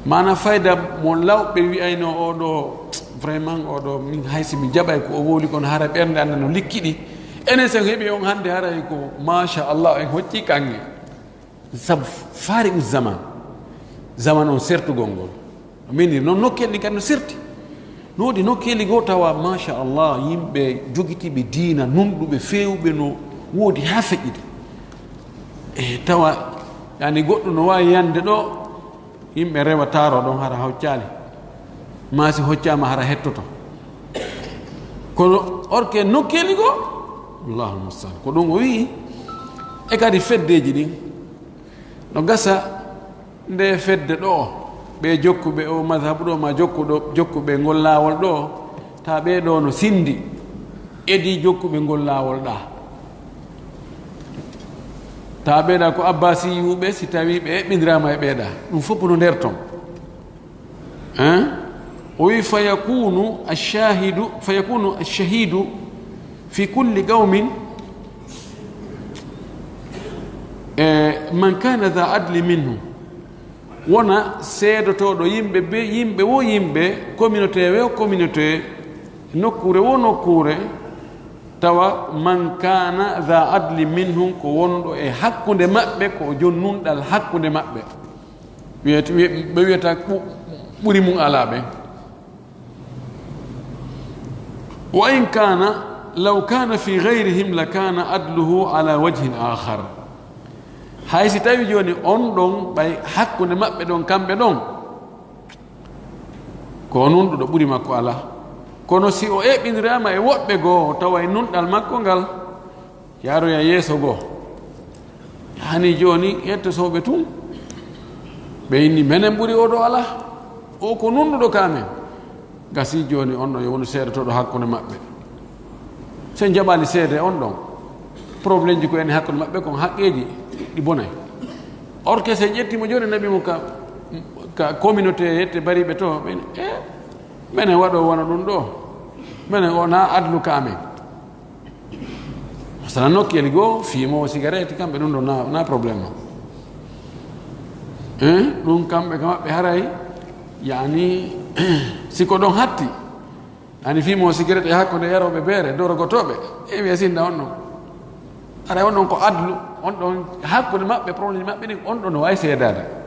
mana fayda mo lawɓe wiyayno oɗo vraiment oɗo min haysi mi jaɓay ko o woli kono hara ɓernde anda no likkiɗi enen sen heeɓi on hannde haray ko machallah en hocci kange sabu faari u zaman on sertugol ngol mini noon nokkeli kadi no serti no waɗi nokkeli goo tawa machallah yimɓe jogitiɓe diina nunɗuɓe fewɓe no woodi ha feƴƴide e tawa yani goɗɗo no wawi yande ɗo yimɓe rewa taaro ɗon hara hoccali maasi hoccama hara hettoto kono orke nokkeli goo allahu mustaan ko ɗum o wii e kadi feddeji ɗin no gasa nde fedde ɗo ɓe jokkuɓe o madhabu ɗo ma jokkuɓe ngol laawol ɗo ta ɓeɗo no sindi edi jokkuɓe ngol laawol ɗa ta ɓeeɗa ko abbasi yuɓe si tawi ɓe eɓɓidirama e ɓeeɗa ɗum fof no nder ton o wi fayakunu alchahidu fi kulli qawmin man kana dha adli minhum wona seedotoɗo yimɓe wo yimɓe communauté o communauté nokkure wo nokkure tawa man kana dha adli minhum ko wonɗo e hakkude maɓɓe ko jonnunɗal hakkude maɓɓe ɓe wiyata ɓuri mum alaɓe wa in kana law kana fi gayrihim la kana adluhu ala wajhin akhar hay si tawi joni on ɗon ɓay hakkude maɓɓe ɗon kamɓe ɗon ko nunɗuɗo ɓuri makko ala kono si o eɓɓidirama e woɓɓe goo tawa e nunɗal makko ngal yaroya yeeso goo hani joni hettosoɓe tun ɓe inni menen ɓuri oɗo ala o ko nunɗuɗo kamen gasi joni on ɗon yo wonu seedotoɗo hakkude maɓɓe sen jaɓani seede on ɗon probléme ji ko ene hakkude maɓɓe kon haqqeji ɗi bonay or que sen ƴettimo joni naɓimo ka communauté yette bariɓe to ɓen menen waɗo wona ɗum ɗo menen o na adlu kamen sana nokkeli goo fiimowo cigarette kamɓe ɗum ɗo na probléme o ɗum kamɓe ka maɓɓe haray yani siko ɗon hatti ani fiimowo cigarette e hakkude yaroɓe beere dorogotoɓe e wiya sinda on ɗon aray on ɗon ko adlu on ɗon hakkude maɓɓe probléme maɓɓe ɗin on ɗon no wawi seedade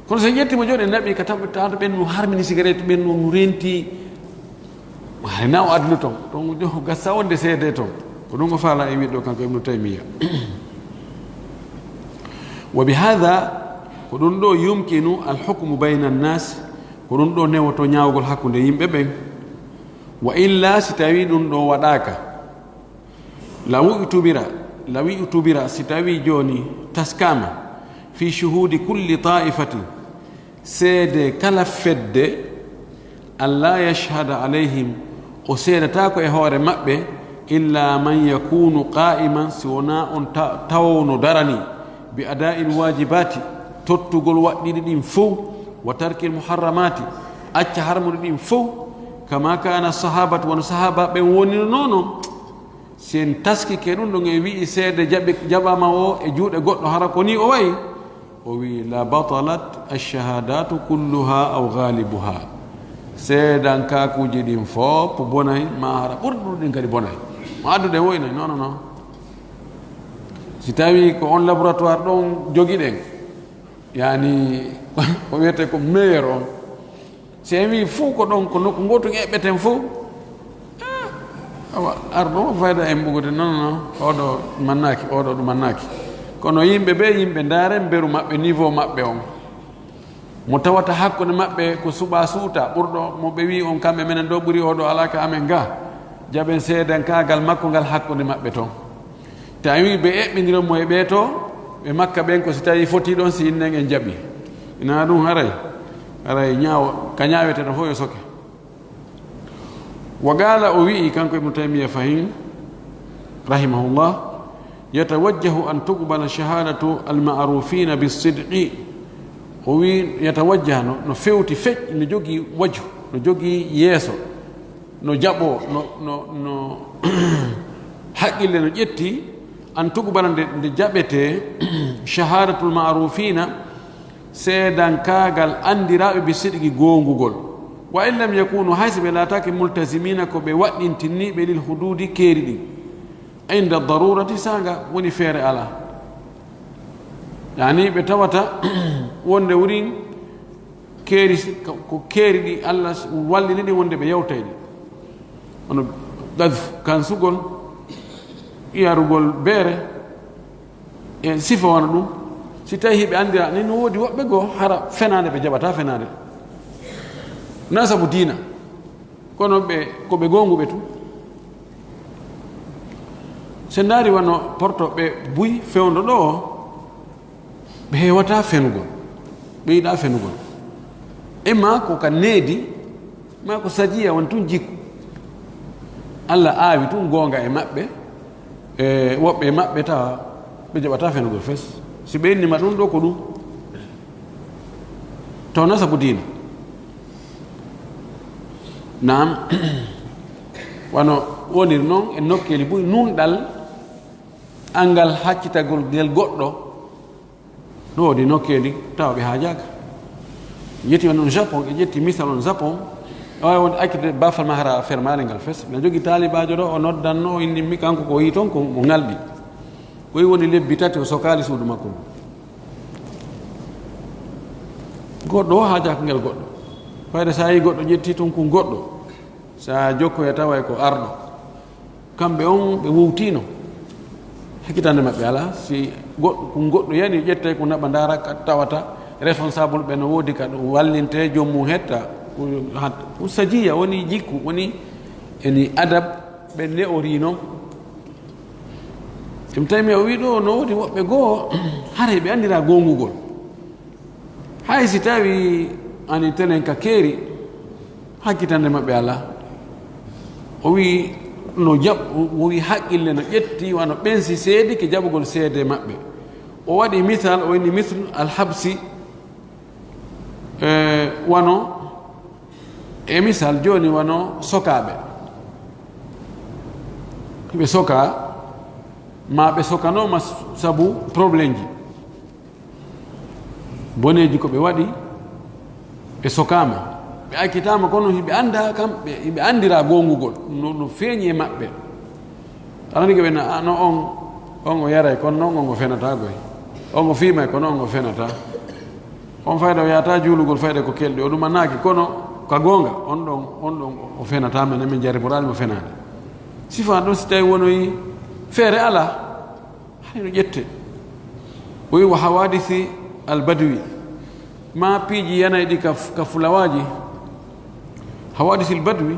kono so ƴettimo joni naɓi ka tawto ɓen no harmini cigarette ɓen no renti hayna o adlu ton ɗon gassa wonde seede toon ko ɗum ko faala e wiɗɗo kanko ibnu taymiya wa bi hada ko ɗum ɗo yumkinu alhukmu bayna annas ko ɗum ɗo newoto ñawgol hakkude yimɓe ɓen wa illa si tawi ɗum ɗo waɗaka lawi utubira si tawi joni taskama fi shuhudi kulli ta'ifatin seede kala fedde alla yashhada alayhim o seedata ko e hoore maɓɓe illa man yakunu qa'iman si wona on tawno darani bi ada'il wajibati tottugol waɗɗiɗi ɗin fof wa tarkil muharramati acca harmude ɗin fof kama kana sahabatu wono sahaba ɓen wonino noon sen taskike ɗum ɗon e wi'i seede jaɓama o e juuɗe goɗɗo hara ko ni o wayi وي لا بطلت الشهادات كلها أو غالبها سيدان كاكو جدين فوب بوناي ما هرا بردو دين كدي بوناي ما أدو دي ويناي نو نو نو سيتاوي كو اون لابوراتوار دون جوغي دين يعني ko wiyete ko meilleur on si wi fuu ko ɗon ko nokku goto eɓɓeten fuu awa arɗo fayda en ɓugude non oɗo mannaki oɗo ɗum mannaki kono yimɓe ɓe yimɓe ndaaren mberu maɓɓe niveau maɓɓe on mo tawata hakkude maɓɓe ko suɓa suuta ɓurɗo mo ɓe wi on kamɓe menen ɗo ɓuri oɗo alaka amen ga jaɓen seeden kagal makko ngal hakkude maɓɓe toon ta wi ɓe eɓɓidiranmo e ɓee to ɓe makka ɓen ko si tawi foti ɗon si innen en jaɓi ina ɗum haray ñaawo ka ñaaweteɗo fof yo soke wa qala o wi'i kanko ibnu taymiya fahim rahimahullah yatawajjahu an tuqbala shahadatu almarufina bisidqi o wi yatawajjaha no fewti feƴ no jogii waju no jogii yeeso no jaɓoo no haqqille no ƴetti an tuqbala nde jaɓete shahadatu almarufina seedan kaagal andiraaɓe bi siɗgi goongugol wa in lam yakunu hayso ɓe laatake multasimina ko ɓe waɗɗintinniɓe lil hududi keeri ɗin inda darurati sanga woni feere ala yani ɓe tawata wonde wurin keeri ko keeri ɗi allah wallini ɗi wonde ɓe yawtay ɗi ono gadf kansugol yarugol beere e sifa wona ɗum si tawi hiɓe anndira ni no woodi woɓɓe goo hara fenaande ɓe jaɓata fenaande na sabu diina kono ko ɓe gonguɓe tu so ndaari wano porto ɓe buy fewndo ɗo o ɓe heewata fenugol ɓe yiɗa fenugol imma ko ka needi ma ko sajiya won tun jikku allah aawi tun goonga e maɓɓe e woɓɓe e maɓɓe tawa ɓe jaɓata fenugol fes si ɓe innima ɗum ɗo ko ɗum taw na sabu diina nam wano woniri noon e nokkeli buy nunɗal angal haccitagol ngel goɗɗo ɗo wodi nokkeli tawa ɓe haajaka yetti on japon e ƴetti misal on japon wawi wonde accide bafal ma hara fermade ngal fes ne jogui talibajo ɗo o noddanno o innimi kanko ko yi toon ko mo ngalɗi koyi woni lebbi tati o sokali suudu makko goɗɗo o haajaka ngel goɗɗo fayde sa yi goɗɗo ƴetti toon ko goɗɗo sa jokkoye tawa ko arɗo kamɓe on ɓe wowtino hakkitande maɓɓe ala si goɗɗo ko goɗɗo yani ƴette ko naɓa ndara tawata responsable ɓe no woodi ka ɗum wallinte jommum hetta ko sajiya woni jikku woni eni adab ɓe ne o ri noon ɗum tawimi o wi ɗo no woodi woɓɓe goo hare ɓe anndira gongugol hay si tawi ani telen ka keeri hakkitande maɓɓe ala o wi no jaɓ o wi haqqille no ƴetti wano ɓensi seedi ke jaɓugol seede maɓɓe o waɗi misal o inni misle alhabsi wano e misal joni wano sokaɓe ɓe soka ma ɓe sokanoma sabu probléme ji boneji ko ɓe waɗi ɓe sokama ɓe akkitama kono hiɓe anda kam ɓe andira gongugol no feeñi e maɓɓe anani ko ɓe no on o yaray kono noon on o fenata goy on o fiimay kono on o fenata on fayda o yata juulugol fayde ko kelɗi o ɗum annaki kono ka gonga on ɗon o fenata men emin jariborani mo fenade sifa ɗon si tawi wonoyi feere ala hayno ƴette o wi wa hawadisi albadwi ma piiji yanayi ɗi ka fulawaji hawadisi albadwi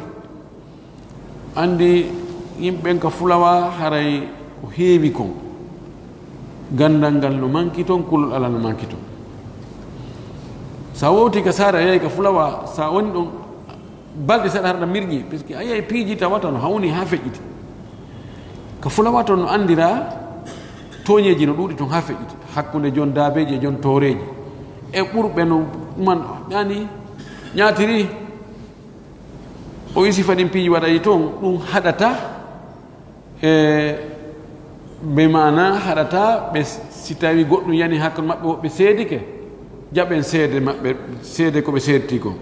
andi yimɓeɓen ka fulawa haray ko heewi kon gandal ngal no manki toon kulol ala no manki toon sa wowti ka saare a yeyi ka fulawa sa woni ɗon balɗe seeɗa harɗa mirƴi par ce que a yeyi piiji tawata no hawni ha feƴƴiti ka fulawa toon no andira toñeji no ɗuuɗi toon ha feƴƴiti hakkude jon daabeji e jon tooreji e ɓurɓe no ɗuman yani ñaatiri o wi sifa ɗin piiji waɗayi toon ɗum haɗata e be mana haɗata ɓe si tawi goɗɗum yani hakkude maɓɓe woɓɓe seedike jaɓen seede maɓɓe seede ko ɓe seedti ko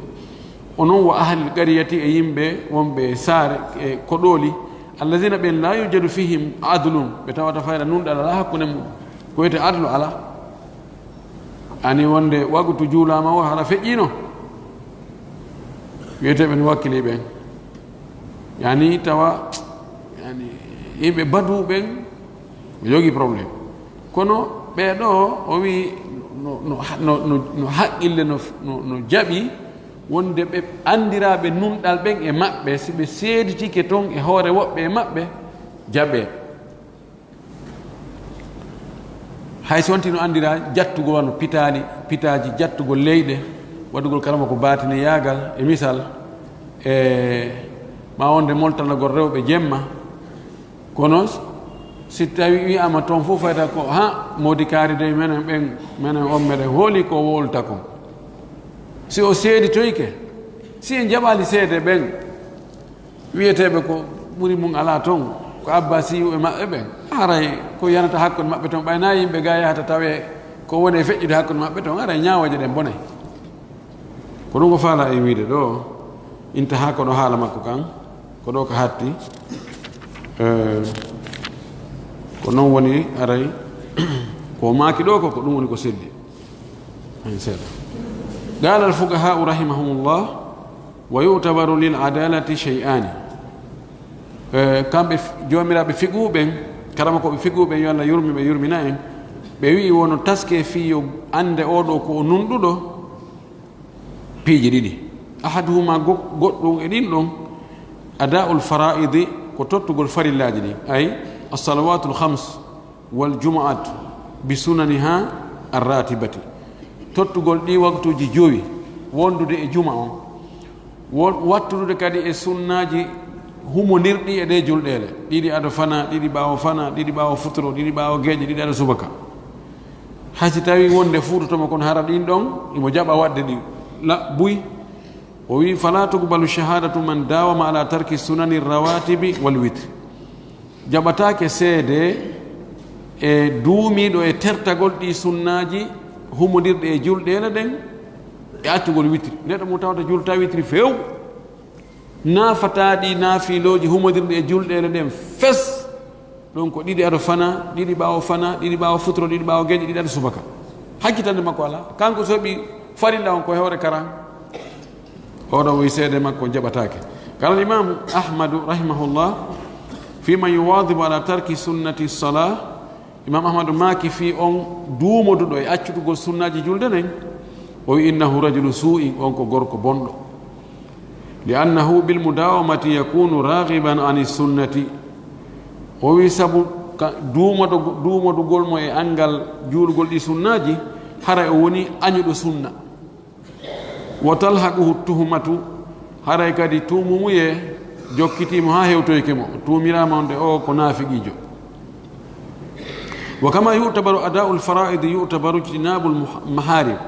onon wa ahli qariyati e yimɓe wonɓe saare e koɗoli alladina ɓen la yujadu fihim adlum ɓe tawata fayda nunɗal ala hakkude mum ko wiyete adlu ala ani wonde wagutu juulama o haɗa feƴƴino wiyeteɓe no wakkili ɓen yani tawa yani yimɓe badu ɓen ɓe jogii probléme kono ɓeeɗo o wi no haqqille no jaɓi wonde ɓe andiraɓe nunɗal ɓen e maɓɓe si ɓe seeditike toon e hoore woɓɓe e maɓɓe jaɓe hay so wonti no andira jattugol wano pitaji jattugol leyɗe waɗugol kalama ko batine yaagal e misal e ma wonde moltanagol rewɓe jemma kono si tawi wiyama toon fof fayta ko ha modi kaari de menen on meɗen hooli ko wolta ko si o seeditoyke si en jaɓali seede ɓen wiyeteɓe ko ɓuri mum ala toon ko abba siyu e maɓɓe ɓen aray ko yanata hakkude maɓɓe toon ɓayna yimɓe ga yahata tawe ko woni e feƴƴude hakkude maɓɓe toon aray ñawoje ɗen bonay ko ɗum ko faala e wiide ɗo intaha ko ɗo haala makko kan ko ɗo ko hatti ko noon woni aray ko maaki ɗo ko ɗum woni ko seddi hen seeɗa قال الفقهاء رحمهم الله ويعتبر للعدالة شيئان كم جومرا بفقوبن كرام كو بفقوبن يلا يرمي بيرمينا en ɓe wi wono taske fiyo ande oɗo ko nunɗuɗo piiji ɗiɗi ahaduhuma goɗɗum e ɗin ɗon ada'ul fara'idi ko tottugol farillaji ɗi ay as-salawatul khams wal jumu'at bi sunaniha ar-ratibati tottugol ɗi waktuji joyi wondude e juma on wattude kadi e sunnaji humonirɗi e ɗe julɗele ɗiɗi aɗa fana ɗiɗi ɓawo futuro ɗiɗi ɓawo geeƴe ɗiɗi aɗa subaka haysi tawi wonde fuutotoma kono hara ɗin ɗon imo jaɓa wadde ɗi buy o wi fala tuqbalu shahadatu man dawama ala tarki sunani rawatibi wal witr jaɓatake seede e duumiɗo e tertagol ɗi sunnaji humodirɗe e julɗele ɗen e accugol witri neɗɗo mum tawata julta witri few naafataɗi naafiloji humodirɗe e julɗele ɗen fes ɗon ko ɗiɗi aɗa fana ɗiɗi ɓawo futuro ɗiɗi ɓawo geƴe ɗiɗi aɗa subaka hakkitande makko ala kanko soɓi farilla on ko hewre karan oɗon wi seede makko jaɓatake qala l'imam ahmadu rahimahullah fima yuwadibu ala tarki sunnati salah imam ahmadu maaki fi on duumoduɗo e accutugol sunnaji julde nen o wi innahu rajulu suu'in on ko gorko bonɗo li annahu bilmudawamati yakunu raghiban ani sunnati o wi sabu duumodugol mo e angal juulugol ɗi sunnaji hara o woni añuɗo sunna wa talhaquhu tuhumatu haray kadi tumumuye jokkitimo ha hewtoyke mo tumirama onde o ko naafiqijo وكما يعتبر أداء الفرائض يعتبر اجتناب المحارم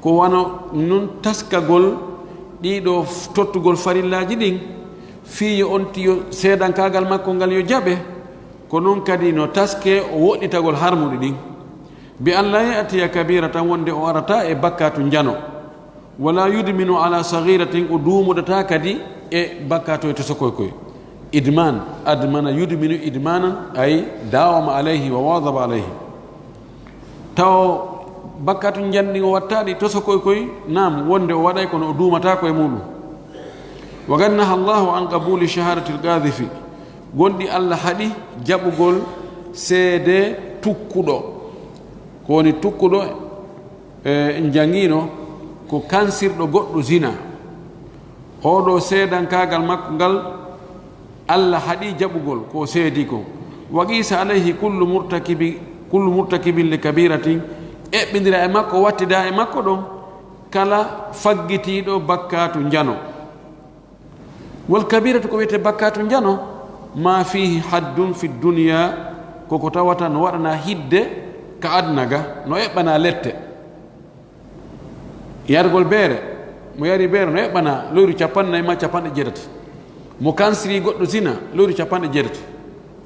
ko wano nun taskagol ɗiɗo tottugol farillaji ɗin fiyo on tiyo seedankagal makko ngal yo jaɓe ko noon kadi no taske o woɗɗitagol harmuɗe ɗin bi an la yatiya kabira tan wonde o arata e bakkatu jano wala yudminu ala sahiratin o duumodata kadi e bakkatu e to sokoykoy idman admana yudminu idmanan ay dawama alayhi wa wadaba alayhi taw bakkatu janɗi o wattaɗi to sokoykoy nam wonde o waɗay kono o duumata koye muɗum wa qad naha allahu an qabuli shahadati lgadifi gonɗi allah haɗi jaɓugol seede tukkuɗo ko woni tukkuɗo en jangino ko kansirɗo goɗɗo zina oɗo seedankagal makko ngal allah haɗi jaɓugol ko seedi ko wa qisa alayhi kullu murtakibin li kabiratin eɓɓidira e makko wattida e makko ɗon kala faggitiɗo bakkatu jano wal kabiratu ko wiyete bakkatu jano ma fihi haddun fi dunya koko tawata no waɗana hidde ka adna ga no eɓɓana lette yargol beere mo yari beere no eɓɓana leyru 40 ma 70 mo kansiri goɗɗo zina leyru 70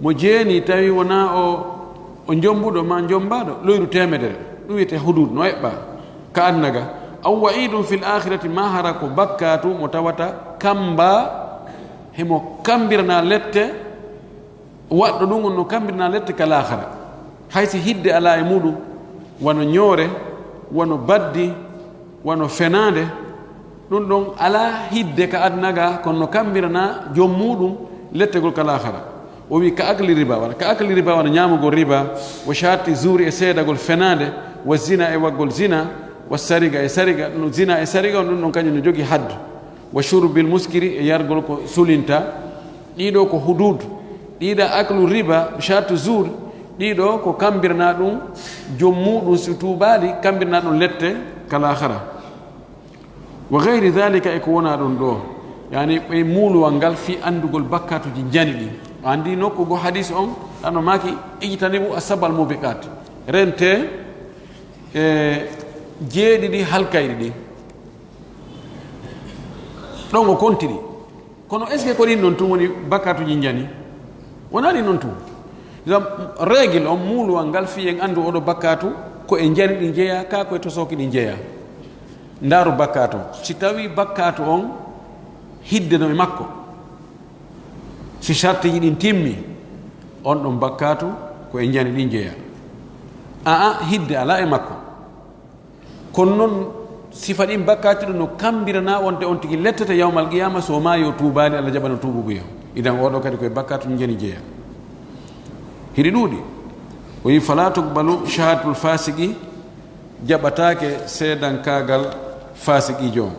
mo jeeni tawi wona o jombuɗo ma jombaɗo loyru temedere ɗum wiyete hudud no heɓɓa ka adnaga aw wa'idum fil akhirati ma hara ko bakkatu mo tawata kamba hemo kambirana lette waɗɗo ɗum on no kambirana lette ka lahara haysi hidde ala e muɗum wono ñoore wono baddi wono fenande ɗum ɗon ala hidde ka adnaga kono no kambirana joom muɗum lettegol ka lahara o wi ka akli riba wala ka akli riba wona ñamugol riba wo shatti zuri e seedagol fenande wa zina e waggol zina wa sariga e sariga no zina e sariga on ɗum ɗon kañum no jogui haddu wa shurbil muskiri e yargol ko sulinta ɗiɗo ko hudud ɗiɗa aklu riba shatti zur ɗiɗo ko kambirna ɗum joom muɗum so tubaɗi kambirna ɗum lette kala hara wa gayri dhalika e ko wona ɗon ɗo yani ɓe muuluwal ngal fi andugol bakkatuji jani ɗi andi nokku go hadis on ɗano maki ijtanibu asabal mubiqat rente jeeɗiɗi halkayɗi ɗi ɗon o kontiri kono est ce que ko ɗin ɗon tun woni bakkatuji jani wonani noon tun règle on muuluwal ngal fi en andu oɗo bakkatu ko e jani ɗi jeeya ka koye to soki ɗi jeeya ndaaru bakkatu si tawi bakkatu on hiddeno e makko si sartiji ɗin timmi on ɗon bakkatu ko e jani ɗi jeeya hidde ala e makko kono noon sifa ɗin bakkatu ɗo no kambirana wonde on tigi lettata yawmal qiyama so ma yo tuubani Allah jaɓano tuubugo yo idan oɗo kadi koye bakkatu ɗi jani jeeya hiɗi ɗuuɗi o wi fala tukbalu shahadatul fasiki jaɓatake seedankagal fasikijo on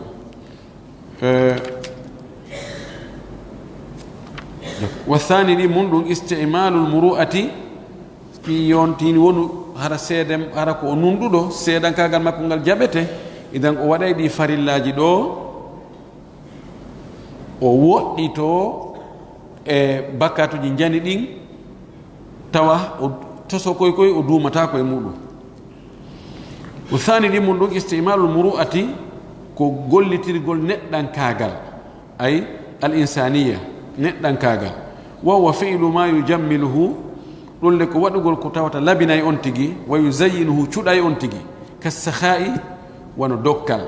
wa thani ɗi mum ɗum istimalul muru'ati fi yontini wonu hara seedem hara ko o nunɗuɗo seedankagal makko ngal jaɓete idan o waɗay ɗi farillaji ɗo o woɗɗito e bakkatuji jani ɗin tawa o toso koy o duumata koye muɗum o thani ɗi mum ɗum istimalul muru'ati ko gollitirgol neɗɗankagal ay al insaniya neɗɗankagal wawa fi'lu ma yujammiluhu ɗum le ko waɗugol ko tawata labinay on tigi wa yuzayyinuhu cuɗay on tigi kassaha'i wono dokkal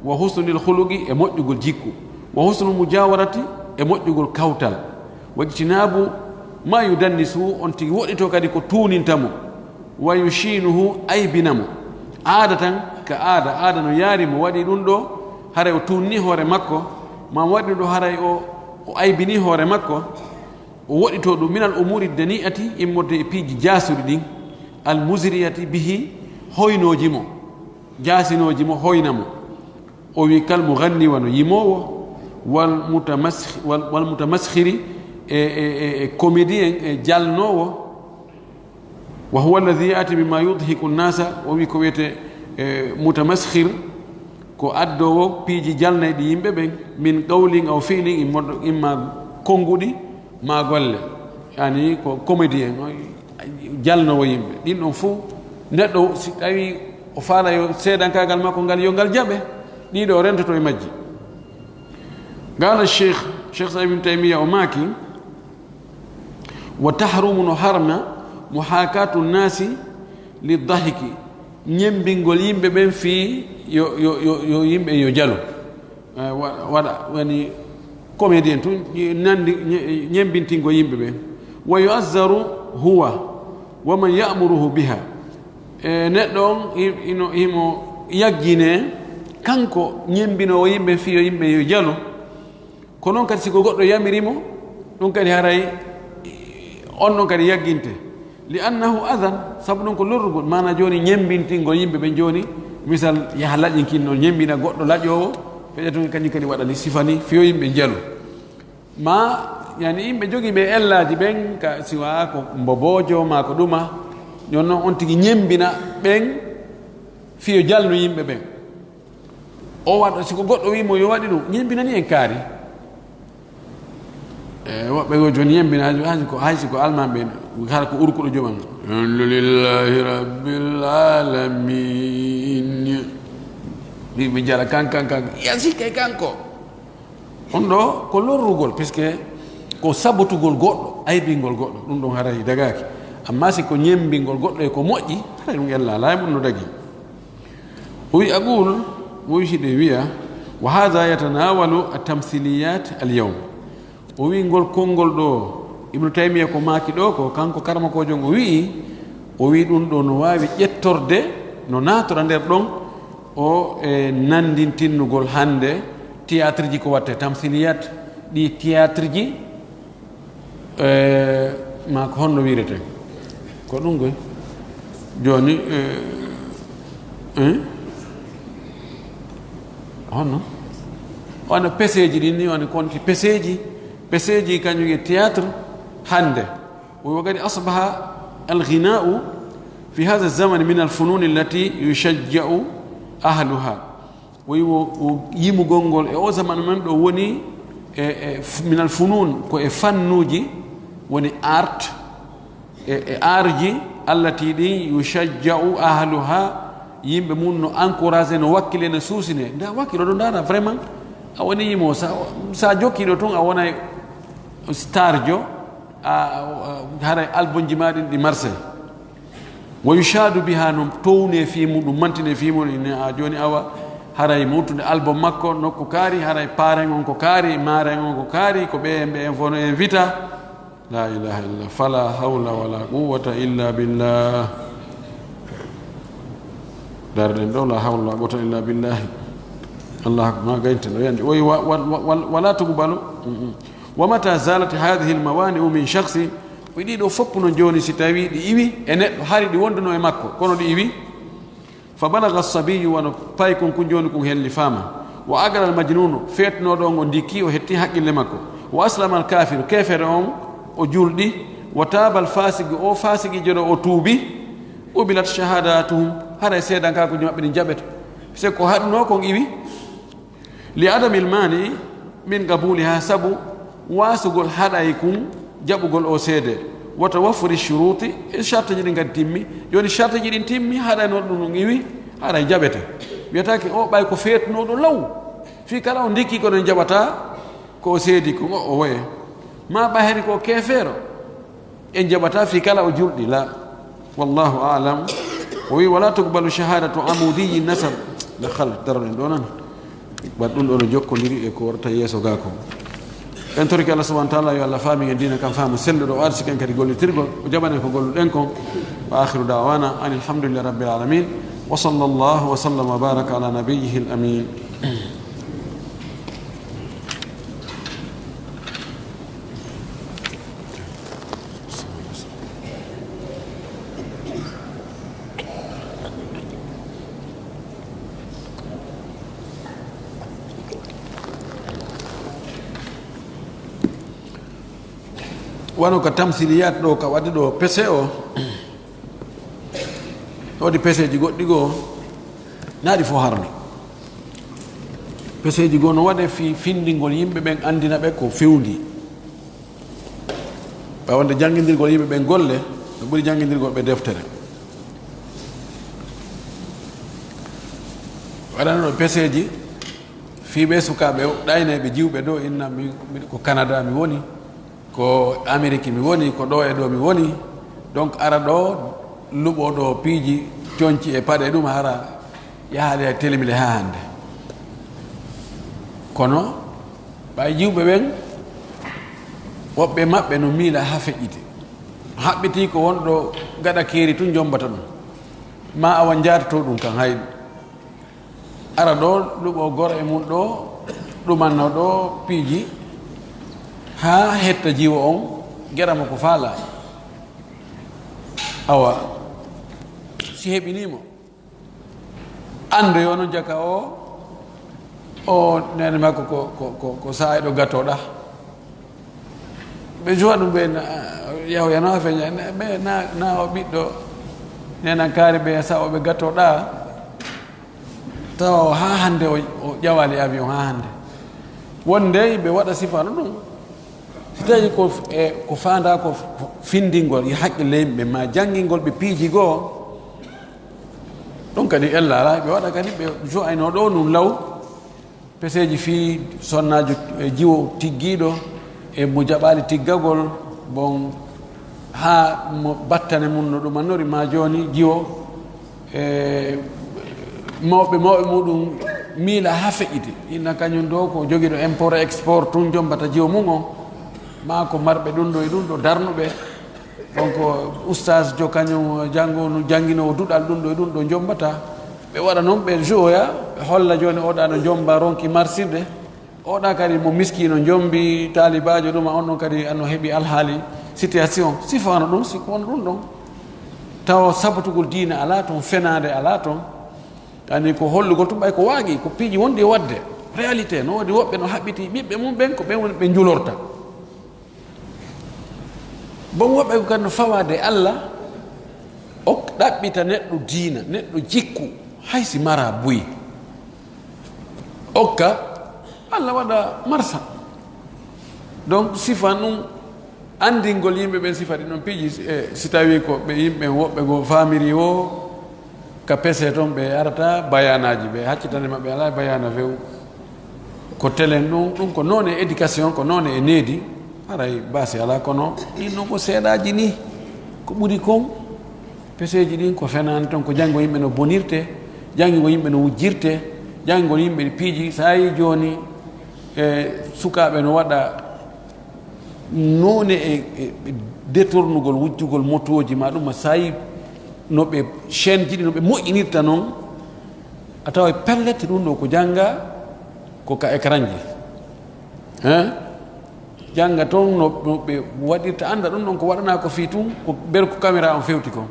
wa husnul khuluqi e moƴƴugol jikku wa husnul mujawarati e moƴƴugol kawtal wa ijtinabu ma yudannisu on tigi woɗɗito kadi ko tunintamo wa yushinuhu aybinamo aada tan ka aada no yaari mo waɗi ɗum ɗo haray o tunni hoore makko ma waɗi ɗo haray o aybini hoore makko o woɗɗito ɗum minal umuri dani'ati immorde e piiji jaasuɗi ɗin al musriyati bihi hoynoji mo jaasinoji mo hoynamo o wi kal mughanni wano yimowo wal mutamaskhiri e comédien e jalnowo wa huwa alladhi yati bima yudhiku nnasa o wi ko wiyete mutamaskhir ko addowo piiji jalnayɗi yimɓe ɓen min qawlin aw fi'lin imma konguɗi ma golle yani ko comédien jalnowo yimɓe ɗin ɗon fo neɗɗo si tawi o faala yo seedankagal makko ngal yo ngal jaɓe ɗiɗo rentoto e majji qala cheikh sa ibn taymiya o maaki wa tahrumu no harma muhakatu nnasi lidahiki ñembingol yimɓe ɓen fii yo yimɓe yo jalo waɗa wani comédien tu nandi ñembintingo yimɓe ɓen wa yu'azzaru huwa wa man ya'muruhu biha neɗɗo on himo yaggine kanko ñembinowo yimɓe fii yo yimɓe yo jalo ko noon kadi siko goɗɗo yamirimo ɗum kadi haray on ɗon kadi yagginte li annahu adan sabu ɗum ko lorrugol mana joni ñembintingol yimɓe ɓe joni misal yaha laƴinkinno ñembina goɗɗo laƴowo feƴatu kañum kadi waɗani sifani fiyo yimɓe jalu ma yani yimɓe jogui ɓe ellaji ɓen ka siwa ko mbobojo ma ko ɗuma jon noon on tigui ñembina ɓen fiyo jalno yimɓe ɓen o waɗa siko goɗɗo wimo yo waɗi ɗum ñembinani en kaari woɓɓe go joni yembina haysi ko almanɓe kala ko urkuɗo joman alhamdulillahi rabbil alamin ɓe jara kanko ya sikke kanko on ɗo ko lorrugol puisque ko sabotugol goɗɗo aybingol goɗɗo ɗum ɗon haray dagaki amma si ko ñembingol goɗɗo e ko moƴƴi haray ɗum ella ala mum no dagi o wi aqul o wi hiɗe wiya wa hada yatanawalu atamthiliyat alyawm o wi ngol konngol ɗo ibnu taymiya ko maaki ɗo ko kanko karmakojo o wi ɗum ɗo no wawi ƴettorde no natora nder ɗon o e nandintinnugol hande théâtre ji ko watte tamthiliyat ɗi théâtre ji ma ko honno wirete ko ɗum goy joni honno wona peseji ɗin ni wona konti peseji kañum e théâtre hande وقد أصبح الغناء في هذا الزمن من الفنون التي يشجع أهلها ويمو غونغول أو زمان من وني من الفنون كو فنوجي وني ارت ارجي التي يشجع أهلها yimɓe mum no encouragé no wakkile no suusine nda wakkilo ɗo ndara vraiment a woni yimo sa jokkiɗo toon a wonay star jo haray album ji maɗin ɗi marseille wo yushadu biha no towne fi muɗum mantine fi muɗum ne a joni awa haray mawtude album makko nokku kaari haray paren on ko kaari maren on ko kaari ko ɓe fono invita la ilaha illallah fala hawla wala quwwata illa billah darden ɗo la hawla wala quwwata illa billah allah ma gaynteno yande oyi wala tuqbalu wa mata zalat hadhihi almawani'u min shakhsi wiɗi ɗo fopp no joni si tawi ɗi iwi e neɗɗo hari ɗi wonduno e makko kono ɗi iwi fa balagha as-sabiyyu wa pay kon ko joni kon helli fama wa agara al-majnunu fetnoɗo ngo ndikki o hetti haqqille makko wa aslama al-kafiru kefere on o julɗi wa taba al-fasiqu o fasiki joɗo o tuubi ubilat shahadatuhum haray seedanka ko maɓɓe ɗi jaɓeta se ko haɗuno kon iwi li adami al-mani min qabuliha sabu wasugol haɗay kum jaɓugol o seede wa tawaffuri shuruti e charte ji ɗi kadi timmi joni charte ji ɗin timmi haɗayno ɗum ɗum iwi haɗay jaɓete wiyatake o ɓay ko feetnoɗo law fi kala o ndikki kono jaɓata ko seedi ko o woye ma ɓa hen ko kefeero en jaɓata fi kala o julɗi la wallahu alam o wi wala tuqbalu shahadatu amudiyi nasab le hal daroɗen ɗo nan wat ɗum ɗo no jokkodiri e ko warta yeeso ga ko en toriki allah subahana taala yo allah faami en dina kam faamu selluɗo o arsi ken kadi gollitirgol o jaɓanen ko golluɗen kon wa akhiru dawana an alhamdulillahi rabbil alamin wa sallallahu wa sallam wa baraka ala nabiyihi al amin wano ka tamthiliyat ɗo ka waɗi ɗo pese o waɗi peseji goɗɗi goo naaɗi fo harmi peseji goo no waɗe fi findingol yimɓe ɓen andina ɓe ko fewndi ɓawande jangguidirgol yimɓe ɓen golle no ɓuri jangguidirgol ɓe deftere waɗano ɗo peseji fi ɓe sukaɓe ɗayneɓe jiwɓe ɗo inna ko Canada mi woni ko Amérique mi woni ko ɗo e ɗo mi woni donc ara ɗo luɓo ɗo piiji coñci e paɗe ɗum hara yahaade e telemile ha hande kono ɓay jiwɓe ɓen woɓɓe maɓɓe no miila ha feƴƴiti haɓɓiti ko wonɗo gaɗa keeri tun jombata ɗum ma awa jatato ɗum kan hayɗi ara ɗo luɓo goro e mum ɗo ɗumanno ɗo piiji ha hetta jiwo on gerama ko faala awa si heɓinimo ande yo no jaka o nene makko ko saayɗo gatoɗa ɓe jowa ɗum ɓe yaw yano ha feña ɓe na o ɓiɗɗo nenan kaari ɓe sa oɓe gatoɗa tawa ha hande o ƴawali avion ha hande wonde ɓe waɗa sifano ɗum si tawi ko fanda ko findingol e haqqille yimɓe ma janngingol ɓe piiji goo ɗum kadi ella ala ɓe waɗa kadi ɓe jo'ayno ɗo num law peseji fi sonnajo e jiwo tiggiɗo e mo jaɓali tiggagol bon ha mo battane mum no ɗum annori ma joni jiwo e mawɓe muɗum miila ha feƴƴite inna kañum ɗo ko joguiɗo import export tun jombata jiwo mum o ma ko marɓe ɗum ɗo e ɗum ɗo darnuɓe donc oustage jo kañum jangguinowo duɗal ɗum ɗo e ɗum ɗo jombata ɓe waɗa noon ɓe joya ɓe holla joni oɗa no jomba ronki marsirde oɗa kadi mo miskino jombi talibajo ɗum on ɗon kadi ano heeɓi alhaali situation sifano ɗum siko wona ɗum ɗon tawa sabatugol diina ala toon fenade ala toon ani ko hollugol tum ɓay ko waagi ko piiji wondi e wadde réalité no waɗi woɓɓe no haɓɓiti ɓiɓɓe mum ɓen ko ɓen woni ɓe julorta bon woɓɓe ko kadi no fawade Allah o ɗaɓɓita neɗɗo diina neɗɗo jikku haysi mara buyi okka Allah waɗa marsa donc sifa ɗum andingol yimɓe ɓen sifa ɗi ɗon piiji si tawi ko ɓe yimɓe woɓɓe go famiri o ka pese toon ɓe arata bayanaji ɓe haccitane maɓɓe ala bayana few ko telen ɗum ko noon e éducation ko noon e needi haray basi ala kono ɗin noon ko seeɗaji ni ko ɓuri kon peseji ɗin ko fenani toon ko janggo yimɓe no bonirte janggo yimɓe no wujjirte janggo yimɓe piiji sa yi joni e sukaɓe no waɗa none e détournugol wujjugol motoji ma ɗum sa yi no ɓe chaine ji ɗi no ɓe moƴƴinirta noon a tawa pellete ɗum ɗo ko jangga ko ka écran ji jangga toon no ɓe waɗirta anda ɗum ɗon ko waɗana ko fi tun ko ɓer ko caméra on fewti kon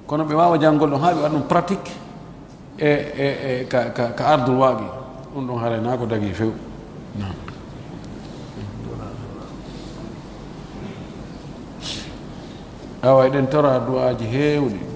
kono ɓe wawa janggol ɗon ha ɓe waɗa ɗum pratique e ka ardul waaqi ɗum ɗon harayna ko dagui few awa eɗen tora du'aji heewɗi